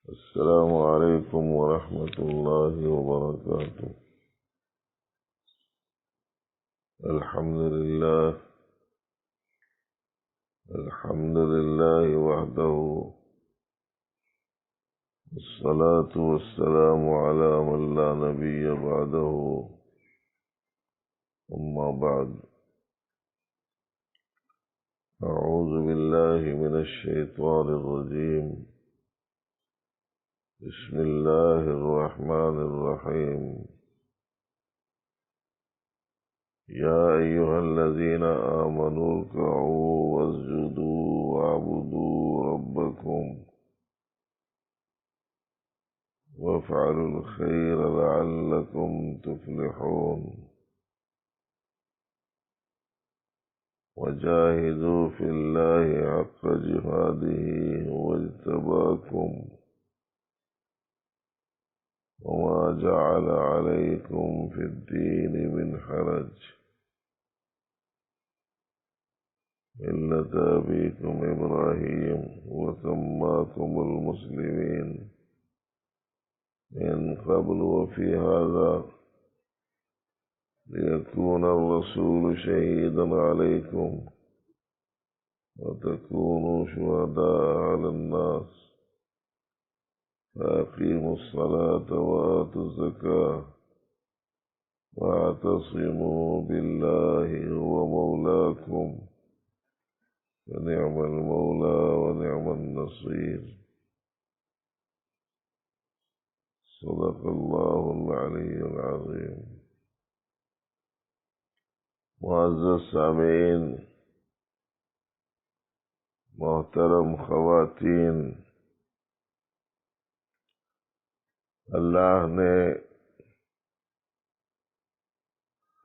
السلام عليكم ورحمة الله وبركاته. الحمد لله وحده، والصلاة والسلام على من لا نبي بعده. أما بعد، أعوذ بالله من الشيطان الرجيم. بسم الله الرحمن الرحيم. يا أيها الذين آمنوا اركعوا واسجدوا واعبدوا ربكم وافعلوا الخير لعلكم تفلحون. وجاهدوا في الله حق جهاده هو اجتباكم وما جعل عليكم في الدين من حرج ملة أبيكم إبراهيم وسماكم المسلمين من قبل وفي هذا ليكون الرسول شهيدا عليكم وتكونوا شهداء على الناس. فأقيموا الصلاة وآتوا الزكاة واعتصموا بالله هو مولاكم ونعم المولى ونعم النصير. صدق الله العلي العظيم. معزز سامعین، محترم خواتین، اللہ نے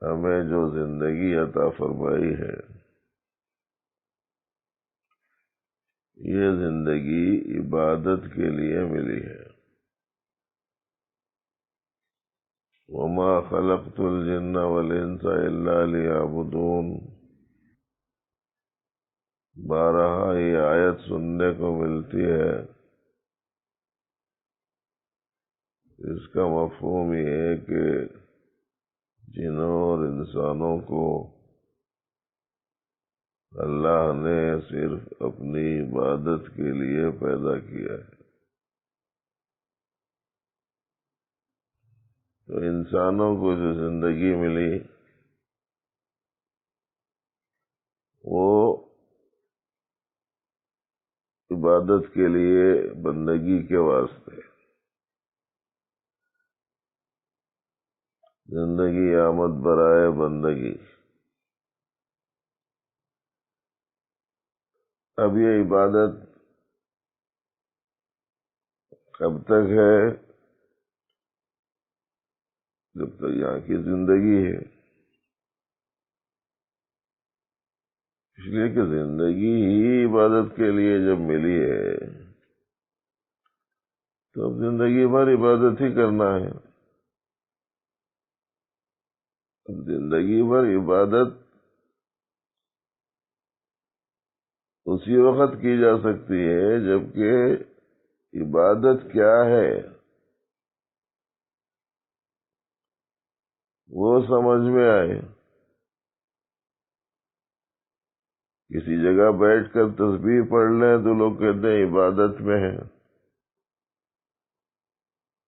ہمیں جو زندگی عطا فرمائی ہے، یہ زندگی عبادت کے لیے ملی ہے. وما خلقت الجن والانس الا لیعبدون. بارہا یہ آیت سننے کو ملتی ہے. اس کا مفہوم یہ ہے کہ جنوں اور انسانوں کو اللہ نے صرف اپنی عبادت کے لیے پیدا کیا ہے. تو انسانوں کو جو زندگی ملی وہ عبادت کے لیے، بندگی کے واسطے. زندگی آمد برائے بندگی. اب یہ عبادت کب تک ہے؟ جب تک یہاں کی زندگی ہے. اس لیے کہ زندگی ہی عبادت کے لیے جب ملی ہے تو اب زندگی بھر عبادت ہی کرنا ہے. اب زندگی بھر عبادت اسی وقت کی جا سکتی ہے جبکہ عبادت کیا ہے وہ سمجھ میں آئے. کسی جگہ بیٹھ کر تسبیح پڑھ لیں تو لوگ کہتے ہیں عبادت میں ہیں.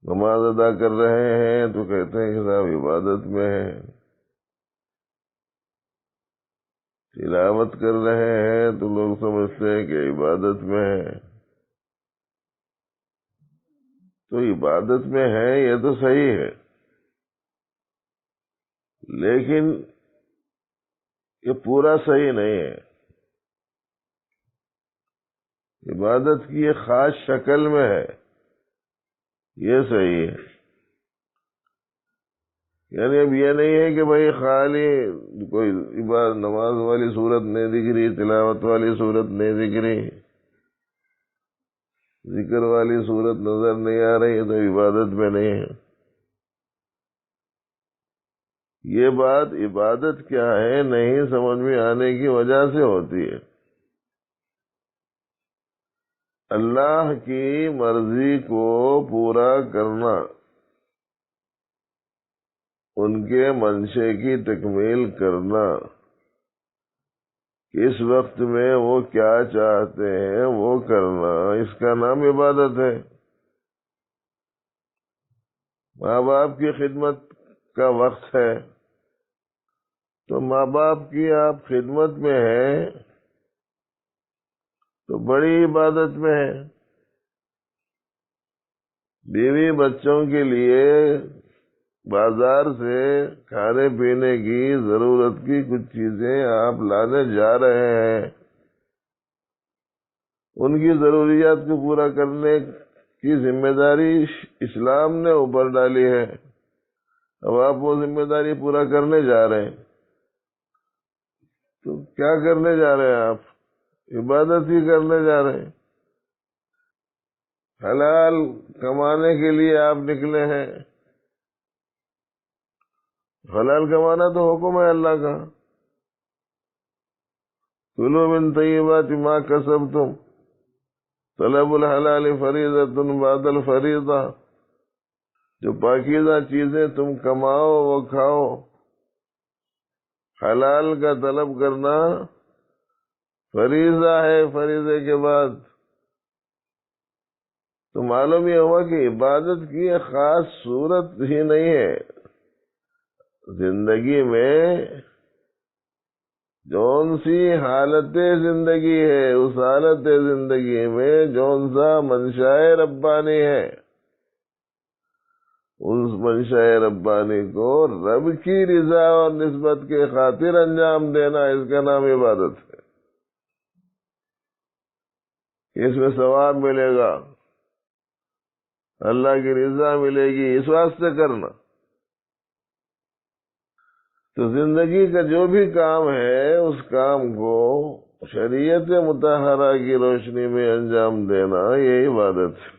نماز ادا کر رہے ہیں تو کہتے ہیں کہ صاحب عبادت میں ہیں. تلاوت کر رہے ہیں تو لوگ سمجھتے ہیں کہ عبادت میں ہیں. تو عبادت میں ہے یہ تو صحیح ہے، لیکن یہ پورا صحیح نہیں ہے. عبادت کی ایک خاص شکل میں ہے، یہ صحیح ہے. یعنی اب یہ نہیں ہے کہ بھائی خالی کوئی نماز والی صورت نہیں دکھ رہی، تلاوت والی صورت نہیں دکھ رہی، ذکر والی صورت نظر نہیں آ رہی تو عبادت میں نہیں ہے. یہ بات عبادت کیا ہے نہیں سمجھ میں آنے کی وجہ سے ہوتی ہے. اللہ کی مرضی کو پورا کرنا، ان کے منشے کی تکمیل کرنا، اس وقت میں وہ کیا چاہتے ہیں وہ کرنا، اس کا نام عبادت ہے۔ ماں باپ کی خدمت کا وقت ہے تو ماں باپ کی آپ خدمت میں ہیں تو بڑی عبادت میں ہے۔ بیوی بچوں کے لیے بازار سے کھانے پینے کی ضرورت کی کچھ چیزیں آپ لانے جا رہے ہیں، ان کی ضروریات کو پورا کرنے کی ذمہ داری اسلام نے اوپر ڈالی ہے۔ اب آپ وہ ذمہ داری پورا کرنے جا رہے ہیں تو کیا کرنے جا رہے ہیں؟ آپ عبادت ہی کرنے جا رہے ہیں۔ حلال کمانے کے لیے آپ نکلے ہیں، حلال کمانا تو حکم ہے اللہ کا، کلوا من طیبات ما کسبتم، طلب الحلال فریضۃ بعد الفریضہ، جو پاکیزہ چیزیں تم کماؤ وہ کھاؤ، حلال کا طلب کرنا فریضہ ہے فریضے کے بعد۔ تو معلوم یہ ہوا کہ عبادت کی ایک خاص صورت ہی نہیں ہے، زندگی میں جون سی حالت زندگی ہے اس حالت زندگی میں جون سا منشاء ربانی ہے، اس منشاء ربانی کو رب کی رضا اور نسبت کے خاطر انجام دینا، اس کا نام عبادت ہے۔ اس میں ثواب ملے گا، اللہ کی رضا ملے گی، اس واسطے کرنا۔ تو زندگی کا جو بھی کام ہے اس کام کو شریعت مطہرہ کی روشنی میں انجام دینا، یہ عبادت ہے۔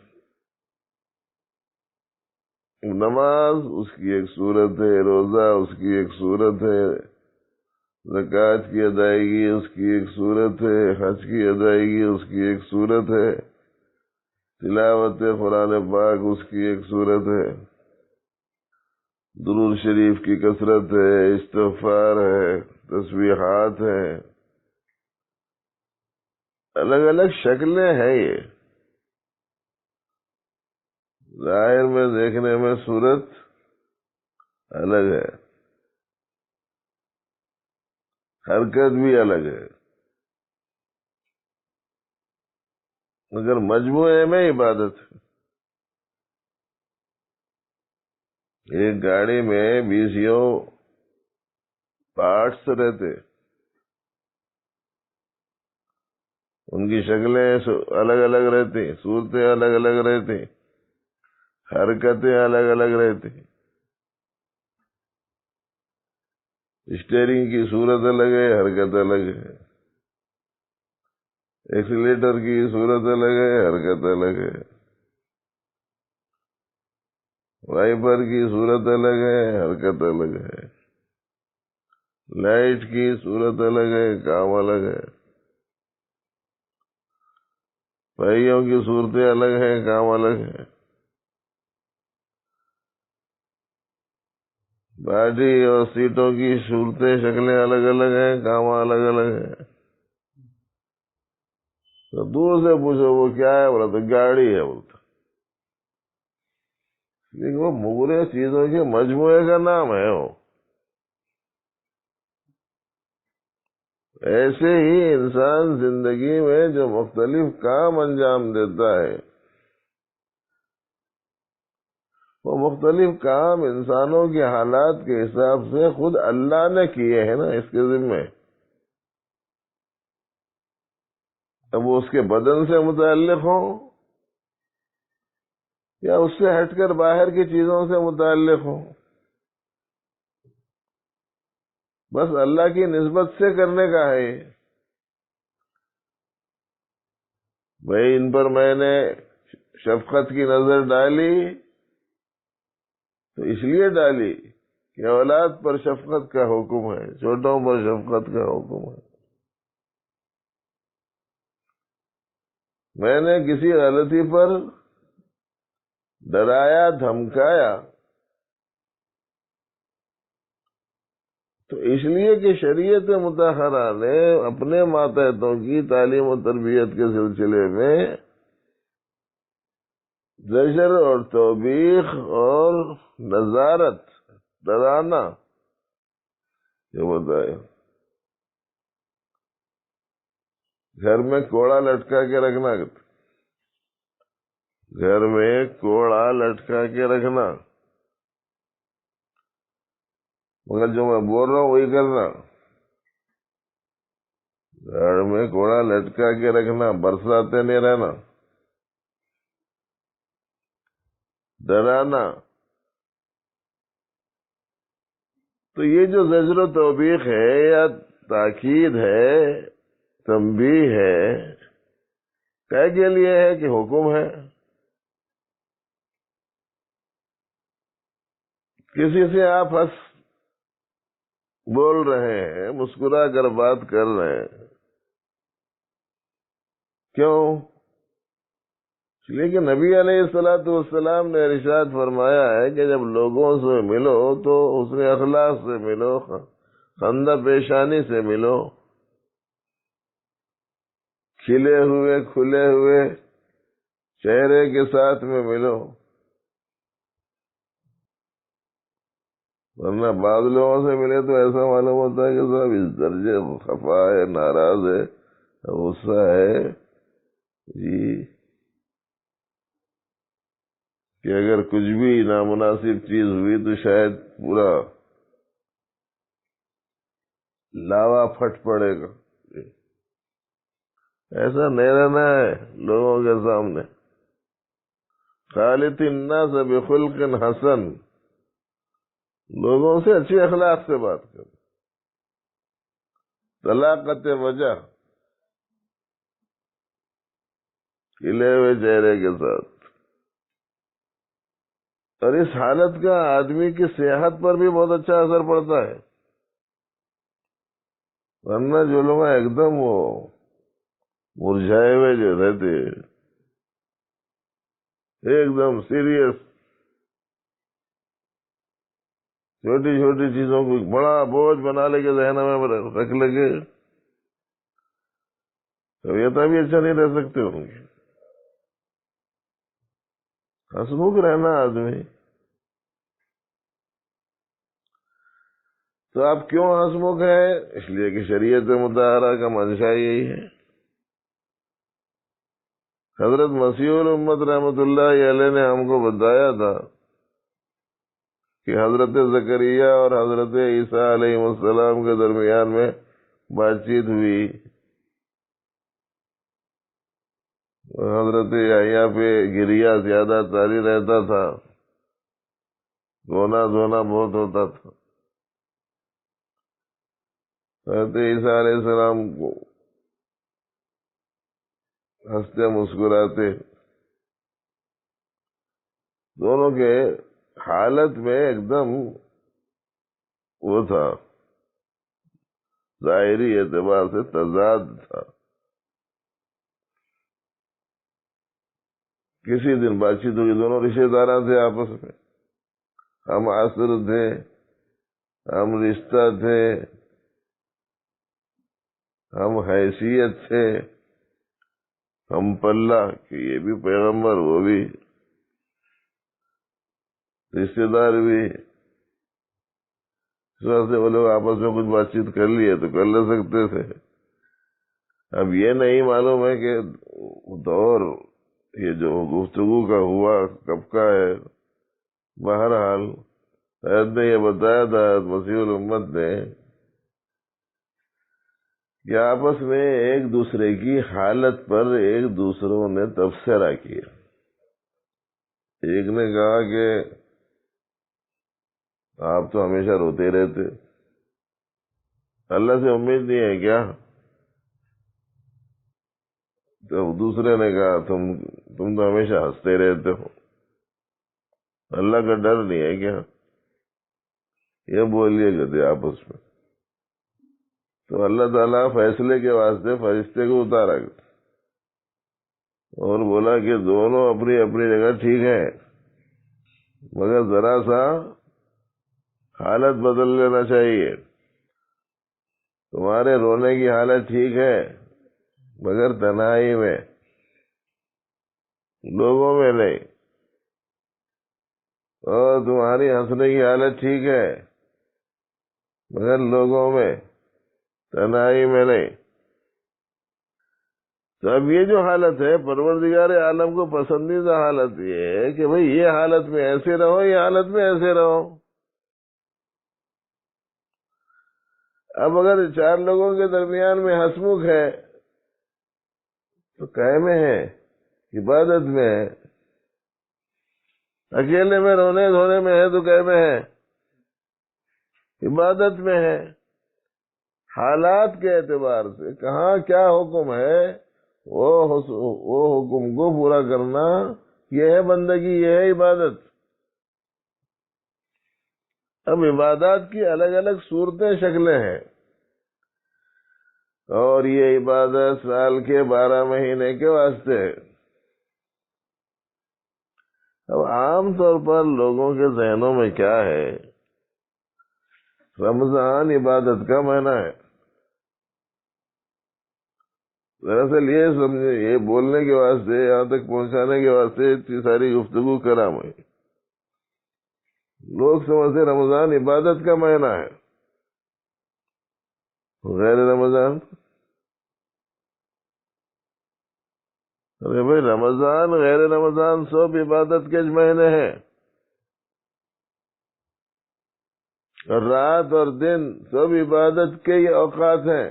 نماز اس کی ایک صورت ہے، روزہ اس کی ایک صورت ہے، زکوٰۃ کی ادائیگی اس کی ایک صورت ہے، حج کی ادائیگی اس کی ایک صورت ہے، تلاوت قرآن پاک اس کی ایک صورت ہے، درود شریف کی کثرت ہے، استغفار ہے، تسبیحات ہیں، الگ الگ شکلیں ہیں۔ یہ ظاہر میں دیکھنے میں صورت الگ ہے، حرکت بھی الگ ہے، مگر مجموعے میں عبادت ہے۔ ایک گاڑی میں 20 پارٹس رہتے، ان کی شکلیں الگ الگ رہتی، صورتیں الگ الگ رہتی، حرکتیں الگ الگ رہتی، اسٹیئرنگ کی صورت الگ ہے، حرکت الگ ہے، ایکسیلیٹر کی صورت الگ ہے، حرکت الگ ہے، وائپر کی صورت الگ ہے، حرکت الگ ہے، لائٹ کی صورت الگ ہے، کام الگ ہے، پہیوں کی صورتیں الگ ہیں، کام الگ ہے، باڈی اور سیٹوں کی صورتیں شکلیں الگ الگ ہیں، کام الگ الگ ہیں۔ تو دور سے پوچھو وہ کیا ہے، بولا تو گاڑی ہے، بولتا لیکن وہ پورے چیزوں کے مجموعے کا نام ہے۔ وہ ایسے ہی انسان زندگی میں جو مختلف کام انجام دیتا ہے، وہ مختلف کام انسانوں کے حالات کے حساب سے خود اللہ نے کیے ہیں نا، اس کے ذمے۔ اب وہ اس کے بدن سے متعلق ہوں یا اس سے ہٹ کر باہر کی چیزوں سے متعلق ہوں، بس اللہ کی نسبت سے کرنے کا ہے۔ بھائی ان پر میں نے شفقت کی نظر ڈالی تو اس لیے ڈالی کہ اولاد پر شفقت کا حکم ہے، چھوٹوں پر شفقت کا حکم ہے۔ میں نے کسی غلطی پر ڈرایا دھمکایا تو اس لیے کہ شریعت مطہرہ نے اپنے ماتحتوں کی تعلیم و تربیت کے سلسلے میں زجر اور توبیخ اور نظارت ڈرانا یہ بتایا. گھر میں کوڑا لٹکا کے رکھنا، گھر میں کوڑا لٹکا کے رکھنا، مگر جو میں بول رہا ہوں وہی کرنا. گھر میں کوڑا لٹکا کے رکھنا، برساتے نہیں رہنا، ڈرانا. تو یہ جو زجر و توبیخ ہے یا تاکید ہے، تنبیہ ہے، کہے کے لیے ہے کہ حکم ہے. کسی سے آپ ہنس بول رہے ہیں، مسکرا کر بات کر رہے ہیں، کیوں؟ اس لیے کہ نبی علیہ الصلوۃ والسلام نے ارشاد فرمایا ہے کہ جب لوگوں سے ملو تو حسن اخلاق سے ملو، خندہ پیشانی سے ملو، کھلے ہوئے کھلے ہوئے چہرے کے ساتھ میں ملو. ورنہ بعض لوگوں سے ملے تو ایسا معلوم ہوتا ہے کہ صاحب اس درجے خفا ہے، ناراض ہے، غصہ ہے جی کہ اگر کچھ بھی نامناسب چیز ہوئی تو شاید پورا لاوا پھٹ پڑے گا. ایسا نہیں رہنا ہے لوگوں کے سامنے. خالق الناس بخلق حسن، لوگوں سے اچھے اخلاق سے بات کرو. طلاقت وجہ، کھلے ہوئے چہرے کے ساتھ. اور اس حالت کا آدمی کی صحت پر بھی بہت اچھا اثر پڑتا ہے. ورنہ جو لوگ ایک دم وہ مرجھائے ہوئے جو رہتے، ایک دم سیریس، چھوٹی چھوٹی چیزوں کو بڑا بوجھ بنا لے کے ذہن میں رکھ لگے، طبیعت بھی اچھا نہیں رہ سکتے ہوں گے. ہنسمکھ رہنا آدمی. تو آپ کیوں ہنسمکھ ہیں؟ اس لیے کہ شریعت مطہرہ کا منشا یہی ہے. حضرت مسیح الامت رحمۃ اللہ علیہ نے ہم کو بتایا تھا کہ حضرت زکریا اور حضرت عیسیٰ علیہ السلام کے درمیان میں بات چیت ہوئی. حضرت یحییٰ پہ گریہ زیادہ طاری رہتا تھا، رونا دھونا بہت ہوتا تھا. حضرت عیسیٰ علیہ السلام کو ہنستے مسکراتے، دونوں کے حالت میں ایک دم وہ تھا، ظاہری اعتبار سے تضاد تھا. کسی دن بات چیت ہوئی، دونوں رشتے داراں تھے آپس میں، ہم عصر تھے، ہم رشتہ تھے، ہم حیثیت تھے، ہم پلہ کہ یہ بھی پیغمبر وہ بھی رشتے دار بھی. اس وجہ سے وہ لوگ آپس میں کچھ بات چیت کر لیے تو کر لے سکتے تھے. اب یہ نہیں معلوم ہے کہ دور یہ جو گفتگو کا ہوا کب کا ہے. بہرحال حضرت نے یہ بتایا تھا، مسیح الامت نے، کہ آپس میں ایک دوسرے کی حالت پر ایک دوسروں نے تبصرہ کیا. ایک نے کہا کہ آپ تو ہمیشہ روتے رہتے، اللہ سے امید نہیں ہے کیا؟ تو دوسرے نے کہا تم تو ہمیشہ ہنستے رہتے ہو، اللہ کا ڈر نہیں ہے کیا؟ یہ بولیے کرتے آپس میں. تو اللہ تعالیٰ فیصلے کے واسطے فرشتے کو اتارا. اور بولا کہ دونوں اپنی اپنی جگہ ٹھیک ہے، مگر ذرا سا حالت بدل لینا چاہیے. تمہارے رونے کی حالت ٹھیک ہے مگر تنہائی میں، لوگوں میں نہیں. اور تمہاری ہنسنے کی حالت ٹھیک ہے مگر لوگوں میں، تنہائی میں نہیں. تو اب یہ جو حالت ہے پروردگار عالم کو پسندیدہ حالت یہ ہے کہ بھئی یہ حالت میں ایسے رہو، یہ حالت میں ایسے رہو. اب اگر چار لوگوں کے درمیان میں ہنسمکھ ہے تو کہے میں ہے، عبادت میں ہے. اکیلے میں رونے دھونے میں ہے تو کہے میں ہے، عبادت میں ہے. حالات کے اعتبار سے کہاں کیا حکم ہے وہ حکم کو پورا کرنا، یہ ہے بندگی، یہ ہے عبادت. اب عبادات کی الگ الگ صورتیں، شکلیں ہیں، اور یہ عبادت سال کے 12 مہینے کے واسطے ہے. اب عام طور پر لوگوں کے ذہنوں میں کیا ہے، رمضان عبادت کا مہینہ ہے. دراصل یہ سمجھے، یہ بولنے کے واسطے، یہاں تک پہنچانے کے واسطے اتنی ساری گفتگو کرا میں. لوگ سمجھتے رمضان عبادت کا مہینہ ہے، غیر رمضان. ارے بھائی رمضان غیر رمضان سب عبادت کے مہینے ہیں، اور رات اور دن سب عبادت کے ہی اوقات ہیں.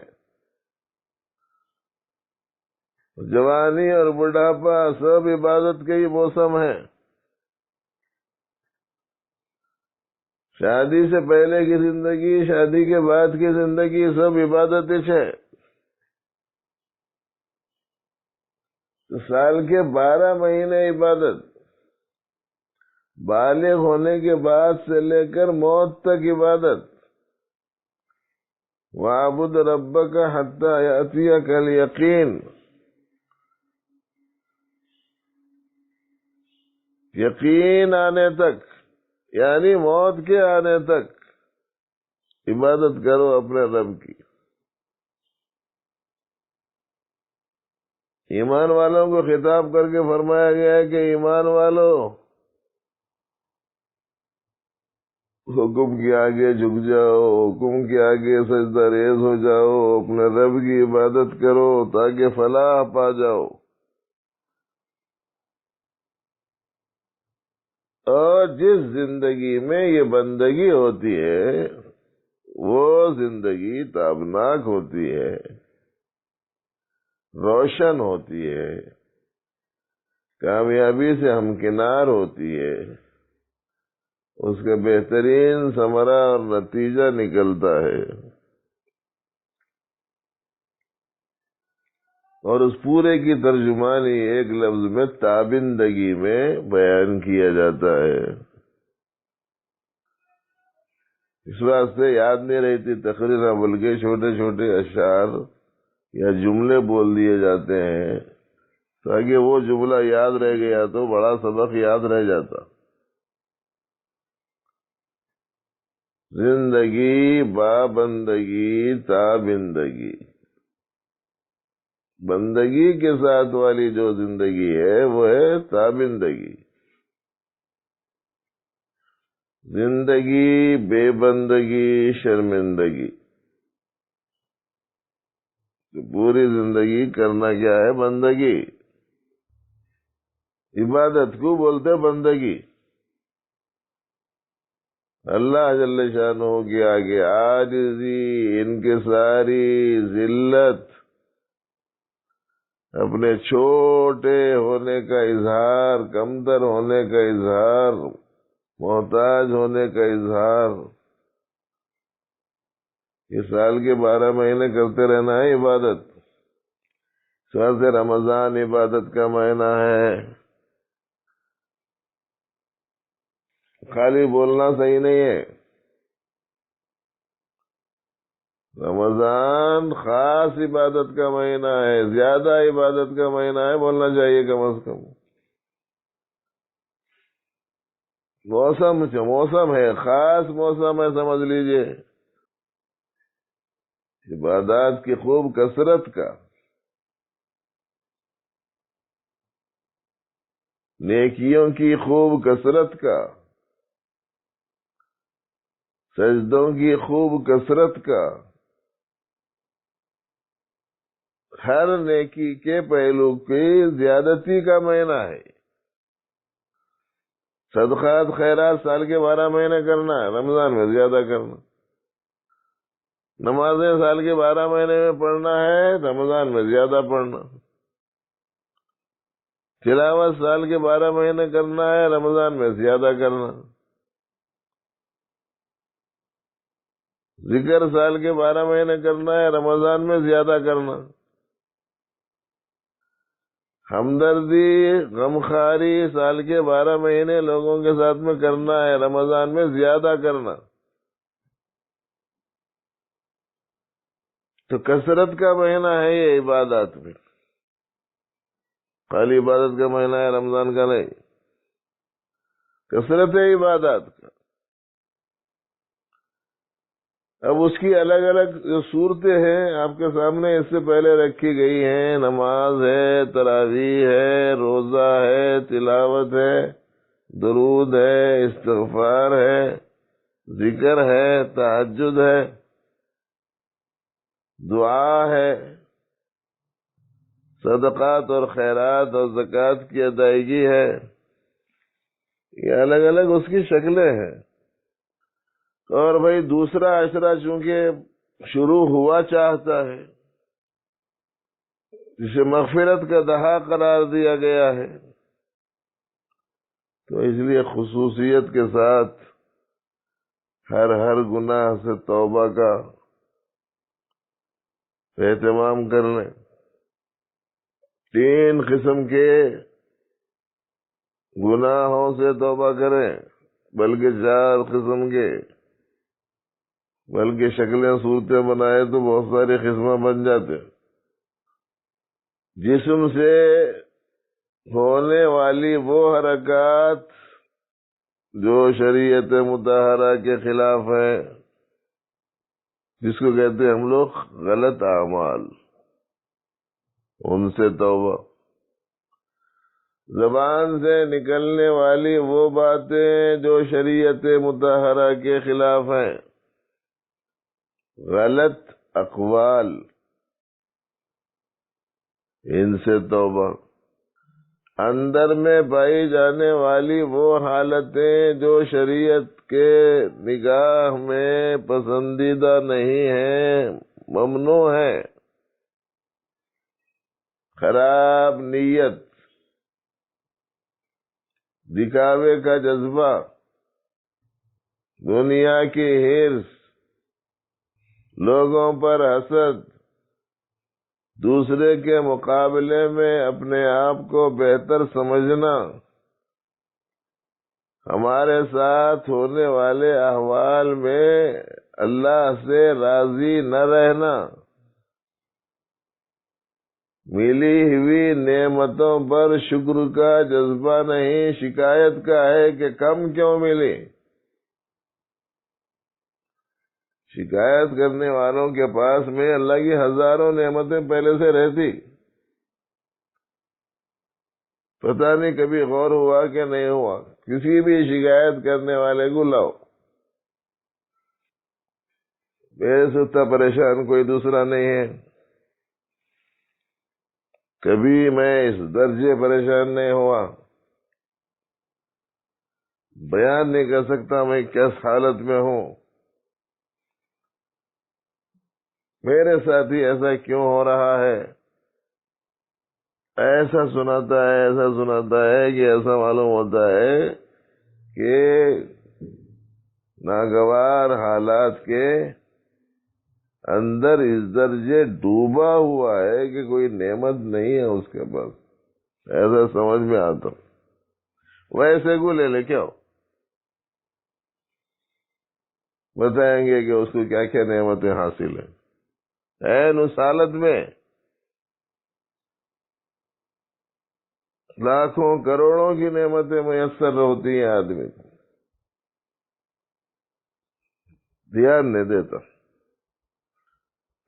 جوانی اور بڑھاپا سب عبادت کے ہی موسم ہیں. شادی سے پہلے کی زندگی، شادی کے بعد کی زندگی سب عبادت ہے. تو سال کے 12 مہینے عبادت، بالغ ہونے کے بعد سے لے کر موت تک عبادت. وَاعْبُدْ رَبَّكَ حَتَّى يَأْتِيَكَ الْيَقِينُ، یقین آنے تک، یعنی موت کے آنے تک عبادت کرو اپنے رب کی. ایمان والوں کو خطاب کر کے فرمایا گیا ہے کہ ایمان والو، حکم کے آگے جھک جاؤ، حکم کے آگے سجدہ ریز ہو جاؤ، اپنے رب کی عبادت کرو تاکہ فلاح پا جاؤ. اور جس زندگی میں یہ بندگی ہوتی ہے وہ زندگی تابناک ہوتی ہے، روشن ہوتی ہے، کامیابی سے ہمکنار ہوتی ہے، اس کا بہترین ثمرہ اور نتیجہ نکلتا ہے. اور اس پورے کی ترجمانی ایک لفظ میں تابندگی میں بیان کیا جاتا ہے. اس واسطے یاد نہیں رہتی تقریر، بلکہ چھوٹے چھوٹے اشعار یا جملے بول دیے جاتے ہیں تاکہ وہ جملہ یاد رہ گیا تو بڑا سبق یاد رہ جاتا. زندگی بابندگی تابندگی، بندگی کے ساتھ والی جو زندگی ہے وہ ہے تابندگی. زندگی بے بندگی شرمندگی. پوری زندگی کرنا کیا ہے؟ بندگی. عبادت کو بولتے بندگی. اللہ جل شانہ کے آگے عاجزی، انکساری، ذلت، اپنے چھوٹے ہونے کا اظہار، کمتر ہونے کا اظہار، محتاج ہونے کا اظہار، یہ سال کے 12 مہینے کرتے رہنا ہے عبادت. اس واسطے رمضان عبادت کا مہینہ ہے. خالی بولنا صحیح نہیں ہے، رمضان خاص عبادت کا مہینہ ہے، زیادہ عبادت کا مہینہ ہے بولنا چاہیے کم از کم۔ موسم ہے، خاص موسم ہے، سمجھ لیجئے عبادات کی خوب کثرت کا، نیکیوں کی خوب کثرت کا، سجدوں کی خوب کثرت کا، ہر نیکی کے پہلو کی زیادتی کا مہینہ ہے۔ صدقات خیرات سال کے 12 مہینے کرنا ہے، رمضان میں زیادہ کرنا۔ نمازیں سال کے 12 مہینے میں پڑھنا ہے، رمضان میں زیادہ پڑھنا۔ تلاوت سال کے 12 مہینے کرنا ہے، رمضان میں زیادہ کرنا۔ ذکر سال کے 12 مہینے کرنا ہے، رمضان میں زیادہ کرنا۔ ہمدردی غمخواری سال کے 12 مہینے لوگوں کے ساتھ میں کرنا ہے، رمضان میں زیادہ کرنا۔ تو کثرت کا مہینہ ہے یہ عبادات میں، خالی عبادت کا مہینہ ہے رمضان کا نہیں، کثرت ہے عبادات کا۔ اب اس کی الگ الگ جو صورتیں ہیں آپ کے سامنے اس سے پہلے رکھی گئی ہیں، نماز ہے، تراویح ہے، روزہ ہے، تلاوت ہے، درود ہے، استغفار ہے، ذکر ہے، تہجد ہے، دعا ہے، صدقات اور خیرات اور زکوٰۃ کی ادائیگی ہے، یہ الگ الگ اس کی شکلیں ہیں۔ اور بھائی دوسرا عشرہ چونکہ شروع ہوا چاہتا ہے، جسے مغفرت کا دہا قرار دیا گیا ہے، تو اس لیے خصوصیت کے ساتھ ہر گناہ سے توبہ کا اہتمام کرنے، 3 قسم کے گناہوں سے توبہ کریں، بلکہ 4 قسم کے، بلکہ شکلیں صورتیں بنائے تو بہت ساری قسمیں بن جاتے۔ جسم سے ہونے والی وہ حرکات جو شریعت مطہرہ کے خلاف ہیں، جس کو کہتے ہیں ہم لوگ غلط اعمال، ان سے توبہ۔ زبان سے نکلنے والی وہ باتیں جو شریعت مطہرہ کے خلاف ہیں، غلط اقوال، ان سے توبہ۔ اندر میں پائی جانے والی وہ حالتیں جو شریعت کے نگاہ میں پسندیدہ نہیں ہیں، ممنوع ہیں، خراب نیت، دکھاوے کا جذبہ، دنیا کی حرص، لوگوں پر حسد، دوسرے کے مقابلے میں اپنے آپ کو بہتر سمجھنا، ہمارے ساتھ ہونے والے احوال میں اللہ سے راضی نہ رہنا، ملی ہوئی نعمتوں پر شکر کا جذبہ نہیں، شکایت کا ہے کہ کم کیوں ملی۔ شکایت کرنے والوں کے پاس میں اللہ کی ہزاروں نعمتیں پہلے سے رہتی، پتہ نہیں کبھی غور ہوا کہ نہیں ہوا۔ کسی بھی شکایت کرنے والے کو لاؤ، میرے سے اتنا پریشان کوئی دوسرا نہیں ہے، کبھی میں اس درجے پریشان نہیں ہوا، بیان نہیں کر سکتا میں کس حالت میں ہوں، میرے ساتھ ہی ایسا کیوں ہو رہا ہے۔ ایسا سناتا ہے کہ ایسا معلوم ہوتا ہے کہ ناگوار حالات کے اندر اس درجے ڈوبا ہوا ہے کہ کوئی نعمت نہیں ہے اس کے پاس، ایسا سمجھ میں آتا۔ ویسے کو لے کیا ہو، بتائیں گے کہ اس کو کیا کیا نعمتیں حاصل ہیں۔ عین اس حالت میں لاکھوں کروڑوں کی نعمتیں میسر ہوتی ہیں، آدمی کو دھیان نہیں دیتا.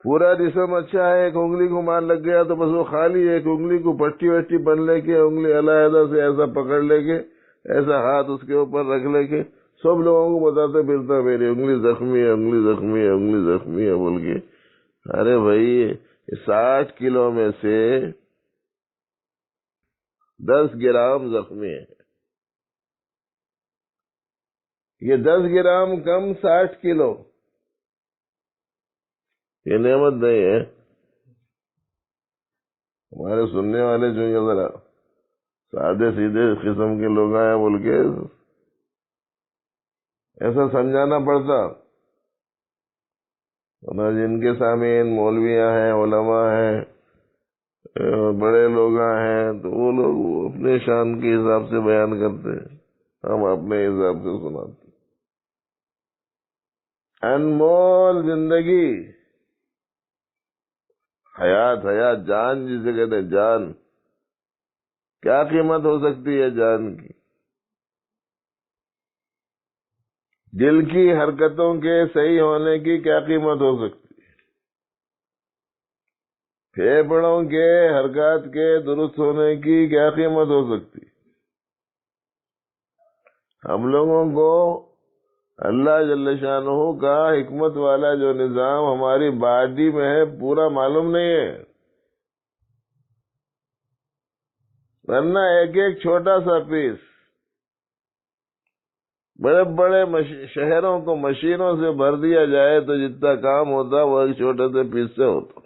پورا جسم اچھا ہے، ایک انگلی کو مار لگ گیا تو بس وہ خالی ایک انگلی کو پٹی وٹی بن لے کے، انگلی علیحدہ سے ایسا پکڑ لے کے، ایسا ہاتھ اس کے اوپر رکھ لے کے سب لوگوں کو بتاتے پھرتا میری انگلی زخمی ہے، انگلی زخمی ہے، انگلی زخمی ہے بول کے. ارے بھائی 60 کلو میں سے 10 گرام زخمی ہے. یہ 10 گرام کم 60 کلو، یہ نعمت نہیں ہے. ہمارے سننے والے جو یہ ذرا سادے سیدھے قسم کے لوگ آئے بول کے ایسا سمجھانا پڑتا. جن کے سامعین مولویاں ہیں، علماء ہیں، بڑے لوگ ہیں، تو وہ لوگ اپنے شان کے حساب سے بیان کرتے ہیں، ہم اپنے حساب سے سناتے. انمول زندگی، حیات جان جسے کہتے ہیں، جان کیا قیمت ہو سکتی ہے جان کی؟ دل کی حرکتوں کے صحیح ہونے کی کیا قیمت ہو سکتی؟ پھیپڑوں کے حرکات کے درست ہونے کی کیا قیمت ہو سکتی؟ ہم لوگوں کو اللہ جل شانہ کا حکمت والا جو نظام ہماری باڈی میں ہے پورا معلوم نہیں ہے، ورنہ ایک ایک چھوٹا سا پیس بڑے بڑے شہروں کو مشینوں سے بھر دیا جائے تو جتنا کام ہوتا وہ ایک چھوٹے سے پیس سے ہوتا.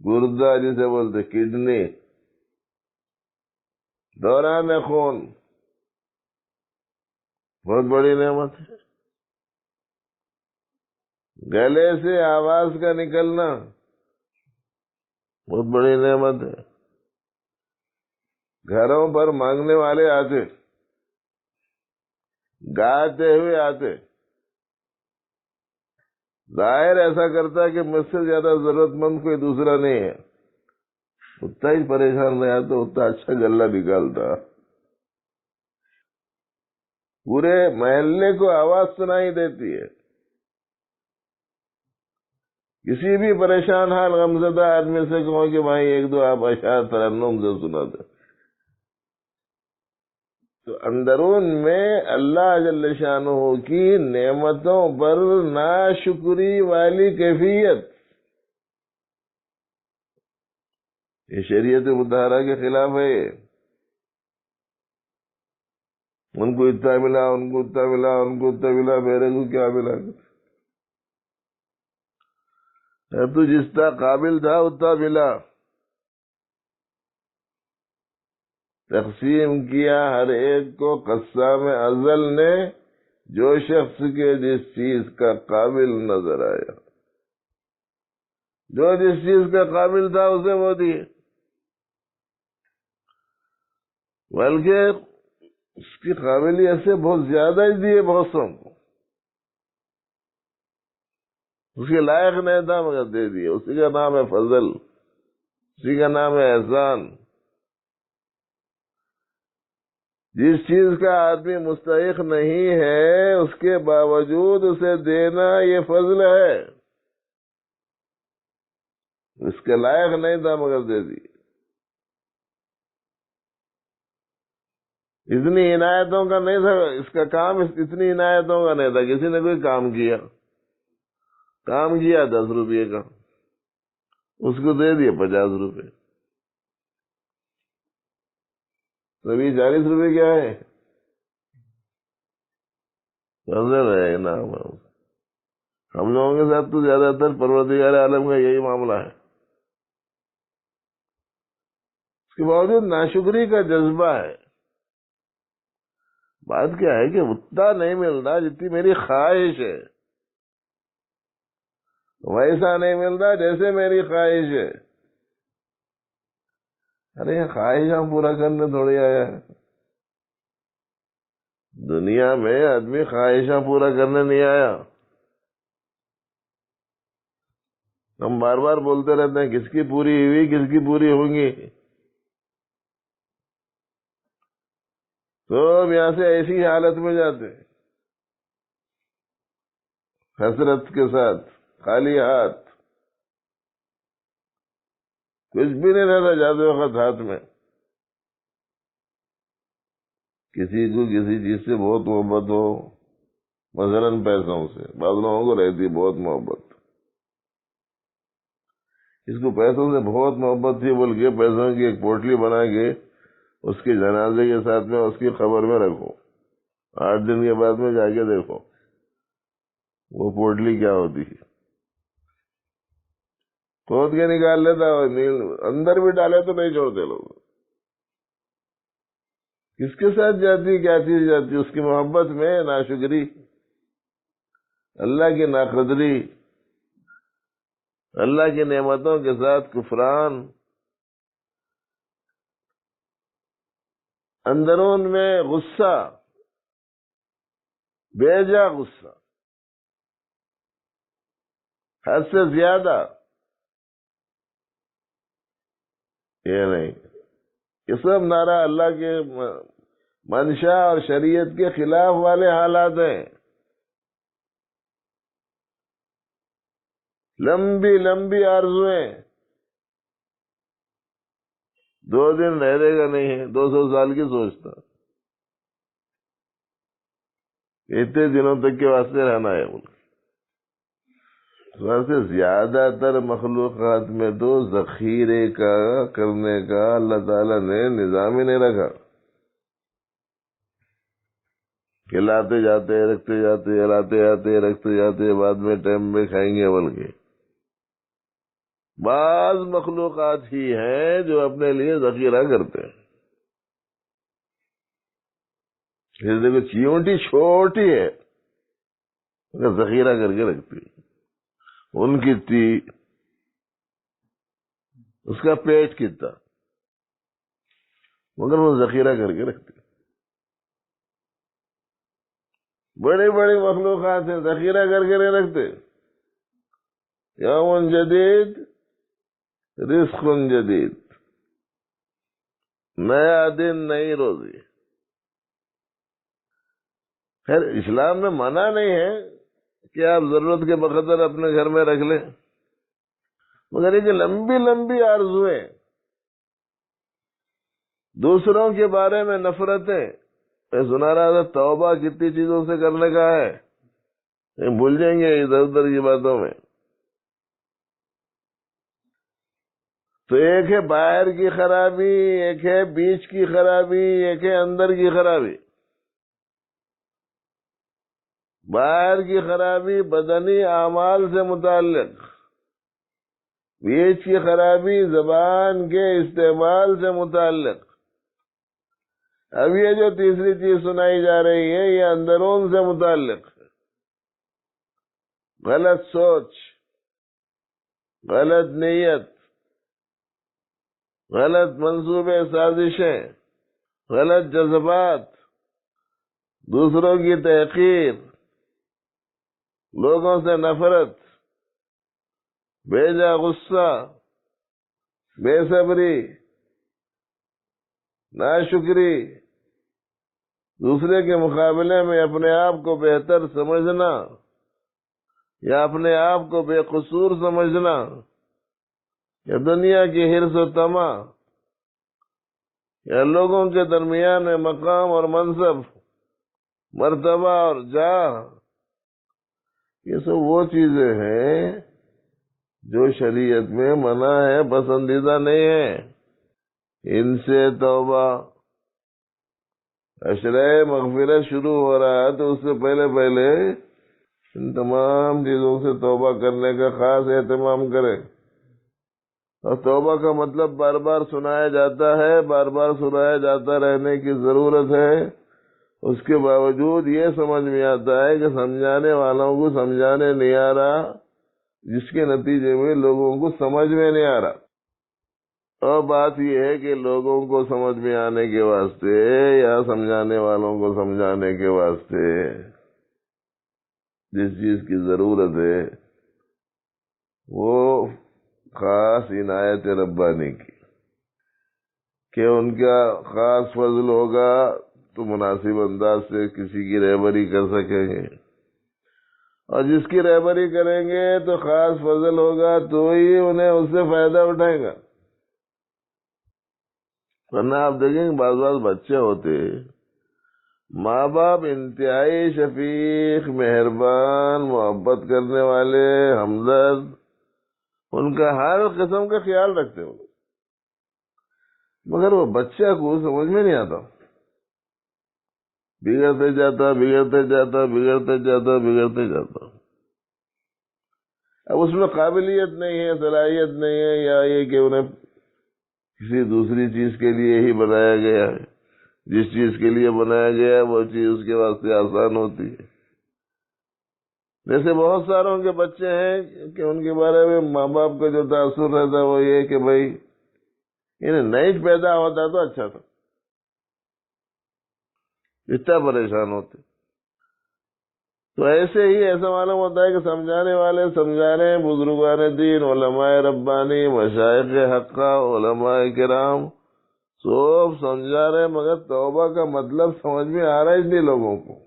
گردہ جسے بولتے، کڈنی، دوران خون، بہت بڑی نعمت ہے. گلے سے آواز کا نکلنا بہت بڑی نعمت ہے. گھروں پر مانگنے والے آتے، گاتے ہوئے آتے، ظاہر ایسا کرتا ہے کہ مجھ سے زیادہ ضرورت مند کوئی دوسرا نہیں ہے، اتنا ہی پریشان رہا تو اتنا اچھا گلہ نکالتا. پورے محلے کو آواز سنائی دیتی ہے. کسی بھی پریشان حال غمزدہ آدمی سے کہو کہ بھائی ایک دو آپ اشعار ترنم سے سنا دیں، تو اندرون میں اللہ جل شانہ کی نعمتوں پر ناشکری والی کیفیت، یہ شریعت مطہرہ کے خلاف ہے. ان کو اتنا ملا، ان کو اتنا ملا، ان کو اتنا ملا، میرے کو کیا ملا؟ تو جس طرح قابل تھا اتنا ملا، تقسیم کیا ہر ایک کو. قسام ازل نے جو شخص کے جس چیز کا قابل نظر آیا، جو جس چیز کا قابل تھا اسے وہ دیے، بلکہ اس کی قابلیت سے بہت زیادہ ہی دیے. بہت سو کو اس کے لائق نہیں تھا مگر دے دیے. اسی کا نام ہے فضل، اسی کا نام ہے احسان. جس چیز کا آدمی مستحق نہیں ہے اس کے باوجود اسے دینا یہ فضل ہے. اس کے لائق نہیں تھا مگر دے دی. اتنی عنایتوں کا نہیں تھا اس کا کام، اتنی عنایتوں کا نہیں تھا. کسی نے کوئی کام کیا 10 روپے کا، اس کو دے دیے 50 روپے. ابھی 40 روپے کیا ہے؟ فضل ہے، انعام ہے. ہم لوگوں کے ساتھ تو زیادہ تر پروردگار عالم کا یہی معاملہ ہے. اس کے باوجود ناشکری کا جذبہ ہے. بات کیا ہے کہ اتنا نہیں مل رہا جتنی میری خواہش ہے، ویسا نہیں مل رہا جیسے میری خواہش ہے. ارے یہ خواہشاں پورا کرنے تھوڑی آیا ہے. دنیا میں آدمی خواہشاں پورا کرنے نہیں آیا. ہم بار بار بولتے رہتے ہیں کس کی پوری ہوئی، کس کی پوری ہوں گی. تو ہم یہاں سے ایسی حالت میں جاتے ہیں، حسرت کے ساتھ، خالی ہاتھ، کچھ بھی نہیں رہتا جاتے وقت ہاتھ میں. کسی کو کسی چیز سے بہت محبت ہو، مثلاً پیسوں سے، بعض لوگوں کو رہتی بہت محبت. اس کو پیسوں سے بہت محبت تھی، بلکہ پیسوں کی ایک پوٹلی بنا کے اس کے جنازے کے ساتھ میں اس کی قبر میں رکھو، 8 دن کے بعد میں جا کے دیکھو وہ پوٹلی کیا ہوتی ہے. کھود کے نکال لیتا، اندر بھی ڈالے تو نہیں چھوڑتے لوگ. کس کے ساتھ جاتی، کیا چیز جاتی؟ اس کی محبت میں ناشکری، اللہ کی ناقدری، اللہ کی نعمتوں کے ساتھ کفران، اندرون میں غصہ، بے جا غصہ، حد سے زیادہ. یہ نہیں، یہ سب نعرہ اللہ کے منشا اور شریعت کے خلاف والے حالات ہیں. لمبی لمبی آرزویں، 2 دن رہے گا نہیں ہے، 200 سال کی سوچتا، اتنے دنوں تک کے واسطے رہنا ہے. سب سے زیادہ تر مخلوقات میں تو ذخیرے کا کرنے کا اللہ تعالیٰ نے نظام ہی نہیں رکھا کہ لاتے جاتے رکھتے جاتے، لاتے جاتے رکھتے جاتے، بعد میں ٹائم میں کھائیں گے. بلکہ بعض مخلوقات ہی ہیں جو اپنے لیے ذخیرہ کرتے ہیں. دیکھو چیونٹی چھوٹی ہے، ذخیرہ کر کے رکھتی ہے. ان کی تھی، اس کا پیٹ کتنا، مگر وہ ذخیرہ کر کے رکھتی. بڑی بڑی مخلوقات ہیں، ذخیرہ کر کے نہیں رکھتے. یوم جدید، رزق جدید، نیا دن، نئی روزی. خیر اسلام میں منع نہیں ہے کہ آپ ضرورت کے بقدر اپنے گھر میں رکھ لیں، مگر یہ کہ لمبی لمبی آرزویں، دوسروں کے بارے میں نفرتیں. میں سنا رہا تھا توبہ کتنی چیزوں سے کرنے کا ہے، بھول جائیں گے ادھر ادھر کی باتوں میں. تو ایک ہے باہر کی خرابی، ایک ہے بیچ کی خرابی، ایک ہے اندر کی خرابی. باہر کی خرابی بدنی اعمال سے متعلق، بیچ کی خرابی زبان کے استعمال سے متعلق. اب یہ جو تیسری چیز سنائی جا رہی ہے یہ اندرون سے متعلق ہے. غلط سوچ، غلط نیت، غلط منصوبے سازشیں، غلط جذبات، دوسروں کی تحقیر، لوگوں سے نفرت، بے جا غصہ، بے صبری، ناشکری، دوسرے کے مقابلے میں اپنے آپ کو بہتر سمجھنا یا اپنے آپ کو بے قصور سمجھنا، یا دنیا کی حرص و طمع، یا لوگوں کے درمیان میں مقام اور منصب، مرتبہ اور جاہ. یہ سب وہ چیزیں ہیں جو شریعت میں منع ہے، پسندیدہ نہیں ہے. ان سے توبہ، عشرہ مغفرت شروع ہو رہا ہے تو اس سے پہلے پہلے ان تمام چیزوں سے توبہ کرنے کا خاص اہتمام کریں. اور توبہ کا مطلب بار بار سنایا جاتا ہے، بار بار سنایا جاتا رہنے کی ضرورت ہے. اس کے باوجود یہ سمجھ میں آتا ہے کہ سمجھانے والوں کو سمجھانے نہیں آ رہا، جس کے نتیجے میں لوگوں کو سمجھ میں نہیں آ رہا. اور بات یہ ہے کہ لوگوں کو سمجھ میں آنے کے واسطے یا سمجھانے والوں کو سمجھانے کے واسطے جس چیز کی ضرورت ہے وہ خاص عنایت ربانی کی کہ ان کا خاص فضل ہوگا تو مناسب انداز سے کسی کی رہبری کر سکیں گے، اور جس کی رہبری کریں گے تو خاص فضل ہوگا تو ہی انہیں اس سے فائدہ اٹھائے گا۔ ورنہ آپ دیکھیں کہ بعض بچے ہوتے، ماں باپ انتہائی شفیق، مہربان، محبت کرنے والے، ہمدرد، ان کا ہر قسم کا خیال رکھتے ہو، مگر وہ بچہ کو سمجھ میں نہیں آتا، بگڑتے جاتا بگڑتے جاتا بگڑتے جاتا بگڑتے جاتا۔ اب اس میں قابلیت نہیں ہے، صلاحیت نہیں ہے، یا یہ کہ انہیں کسی دوسری چیز کے لیے ہی بنایا گیا ہے، جس چیز کے لیے بنایا گیا ہے وہ چیز اس کے واسطے آسان ہوتی ہے۔ جیسے بہت ساروں کے بچے ہیں کہ ان کے بارے میں ماں باپ کا جو تاثر رہتا ہے وہ یہ کہ بھائی انہیں نہیں پیدا ہوتا تو اچھا تھا، اتنا پریشان ہوتے۔ تو ایسے ہی ایسا معلوم ہوتا ہے کہ سمجھانے والے سمجھا رہے ہیں، بزرگان دین، علماء ربانی، مشائخ حقہ، علماء کرام سب سمجھا رہے ہیں، مگر توبہ کا مطلب سمجھ میں آ رہا ہے اس لیے لوگوں کو۔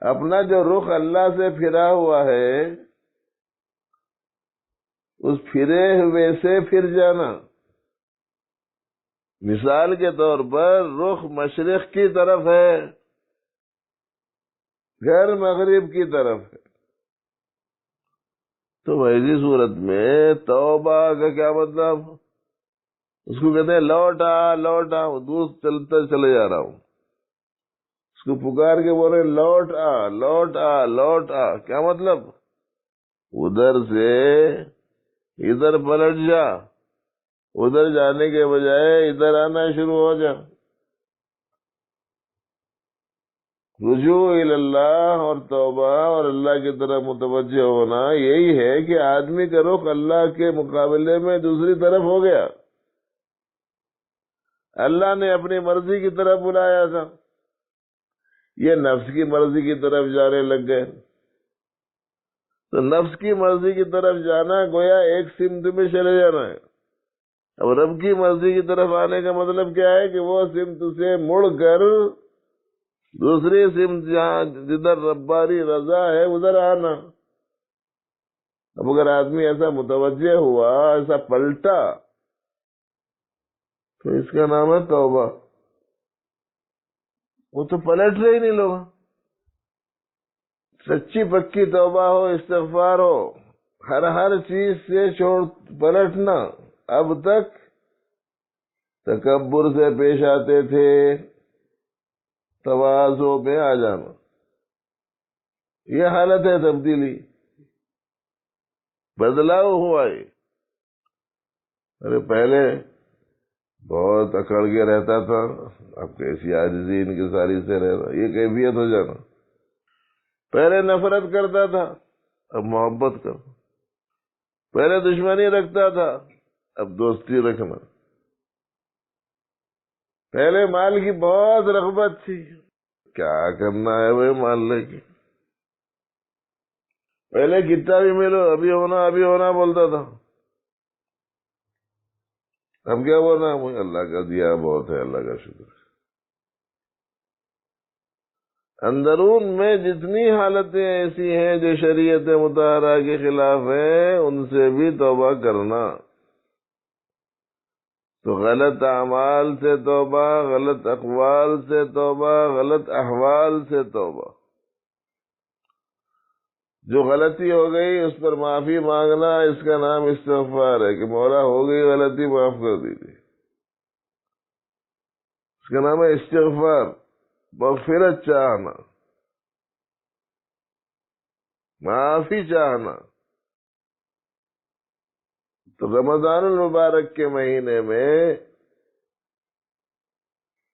اپنا جو رخ اللہ سے پھرا ہوا ہے اس پھرے ہوئے سے پھر جانا۔ مثال کے طور پر رخ مشرق کی طرف ہے، گھر مغرب کی طرف ہے، تو ایسی صورت میں توبہ کا کیا مطلب؟ اس کو کہتے ہیں لوٹا لوٹا، دور چلتا چلے جا رہا ہوں، اس کو پکار کے بول رہے لوٹ آ لوٹ آ لوٹ آ، کیا مطلب؟ ادھر سے ادھر پلٹ جا، ادھر جانے کے بجائے ادھر آنا شروع ہو جا۔ رجوع اللہ اور توبہ اور اللہ کی طرف متوجہ ہونا یہی ہے کہ آدمی کا رخ اللہ کے مقابلے میں دوسری طرف ہو گیا۔ اللہ نے اپنی مرضی کی طرف بلایا تھا، یہ نفس کی مرضی کی طرف جانے لگ گئے۔ تو نفس کی مرضی کی طرف جانا گویا ایک سمت میں چلے جانا ہے۔ اب رب کی مرضی کی طرف آنے کا مطلب کیا ہے کہ وہ سمت سے مڑ کر دوسری سمت جہاں جدھر ربانی رضا ہے ادھر آنا۔ اب اگر آدمی ایسا متوجہ ہوا، ایسا پلٹا، تو اس کا نام ہے توبہ۔ وہ تو پلٹ رہے ہی نہیں لوگ۔ سچی پکی توبہ ہو، استغفار ہو، ہر چیز سے پلٹنا۔ اب تک تکبر سے پیش آتے تھے، تواضع میں آ جانا، یہ حالت ہے تبدیلی، بدلاؤ ہوا ہے۔ ارے پہلے بہت اکڑ کے رہتا تھا، اب کیسی عاجزی ان کی ساری سے رہنا، یہ کیفیت ہو جانا۔ پہلے نفرت کرتا تھا، اب محبت کرنا۔ پہلے دشمنی رکھتا تھا، اب دوستی رکھنا۔ پہلے مال کی بہت رغبت تھی، کیا کرنا ہے وہ مال لے کے؟ پہلے کتنا بھی ملو، ابھی ہونا بولتا تھا، اب کیا بولنا؟ مجھے اللہ کا دیا بہت ہے، اللہ کا شکر ہے۔ اندرون میں جتنی حالتیں ایسی ہیں جو شریعت مطہرہ کے خلاف ہیں، ان سے بھی توبہ کرنا۔ تو غلط اعمال سے توبہ، غلط اقوال سے توبہ، غلط احوال سے توبہ۔ جو غلطی ہو گئی اس پر معافی مانگنا، اس کا نام استغفار ہے کہ مولا ہو گئی غلطی، معاف کر دیجیے، اس کا نام ہے استغفار، مغفرت چاہنا، معافی چاہنا۔ تو رمضان المبارک کے مہینے میں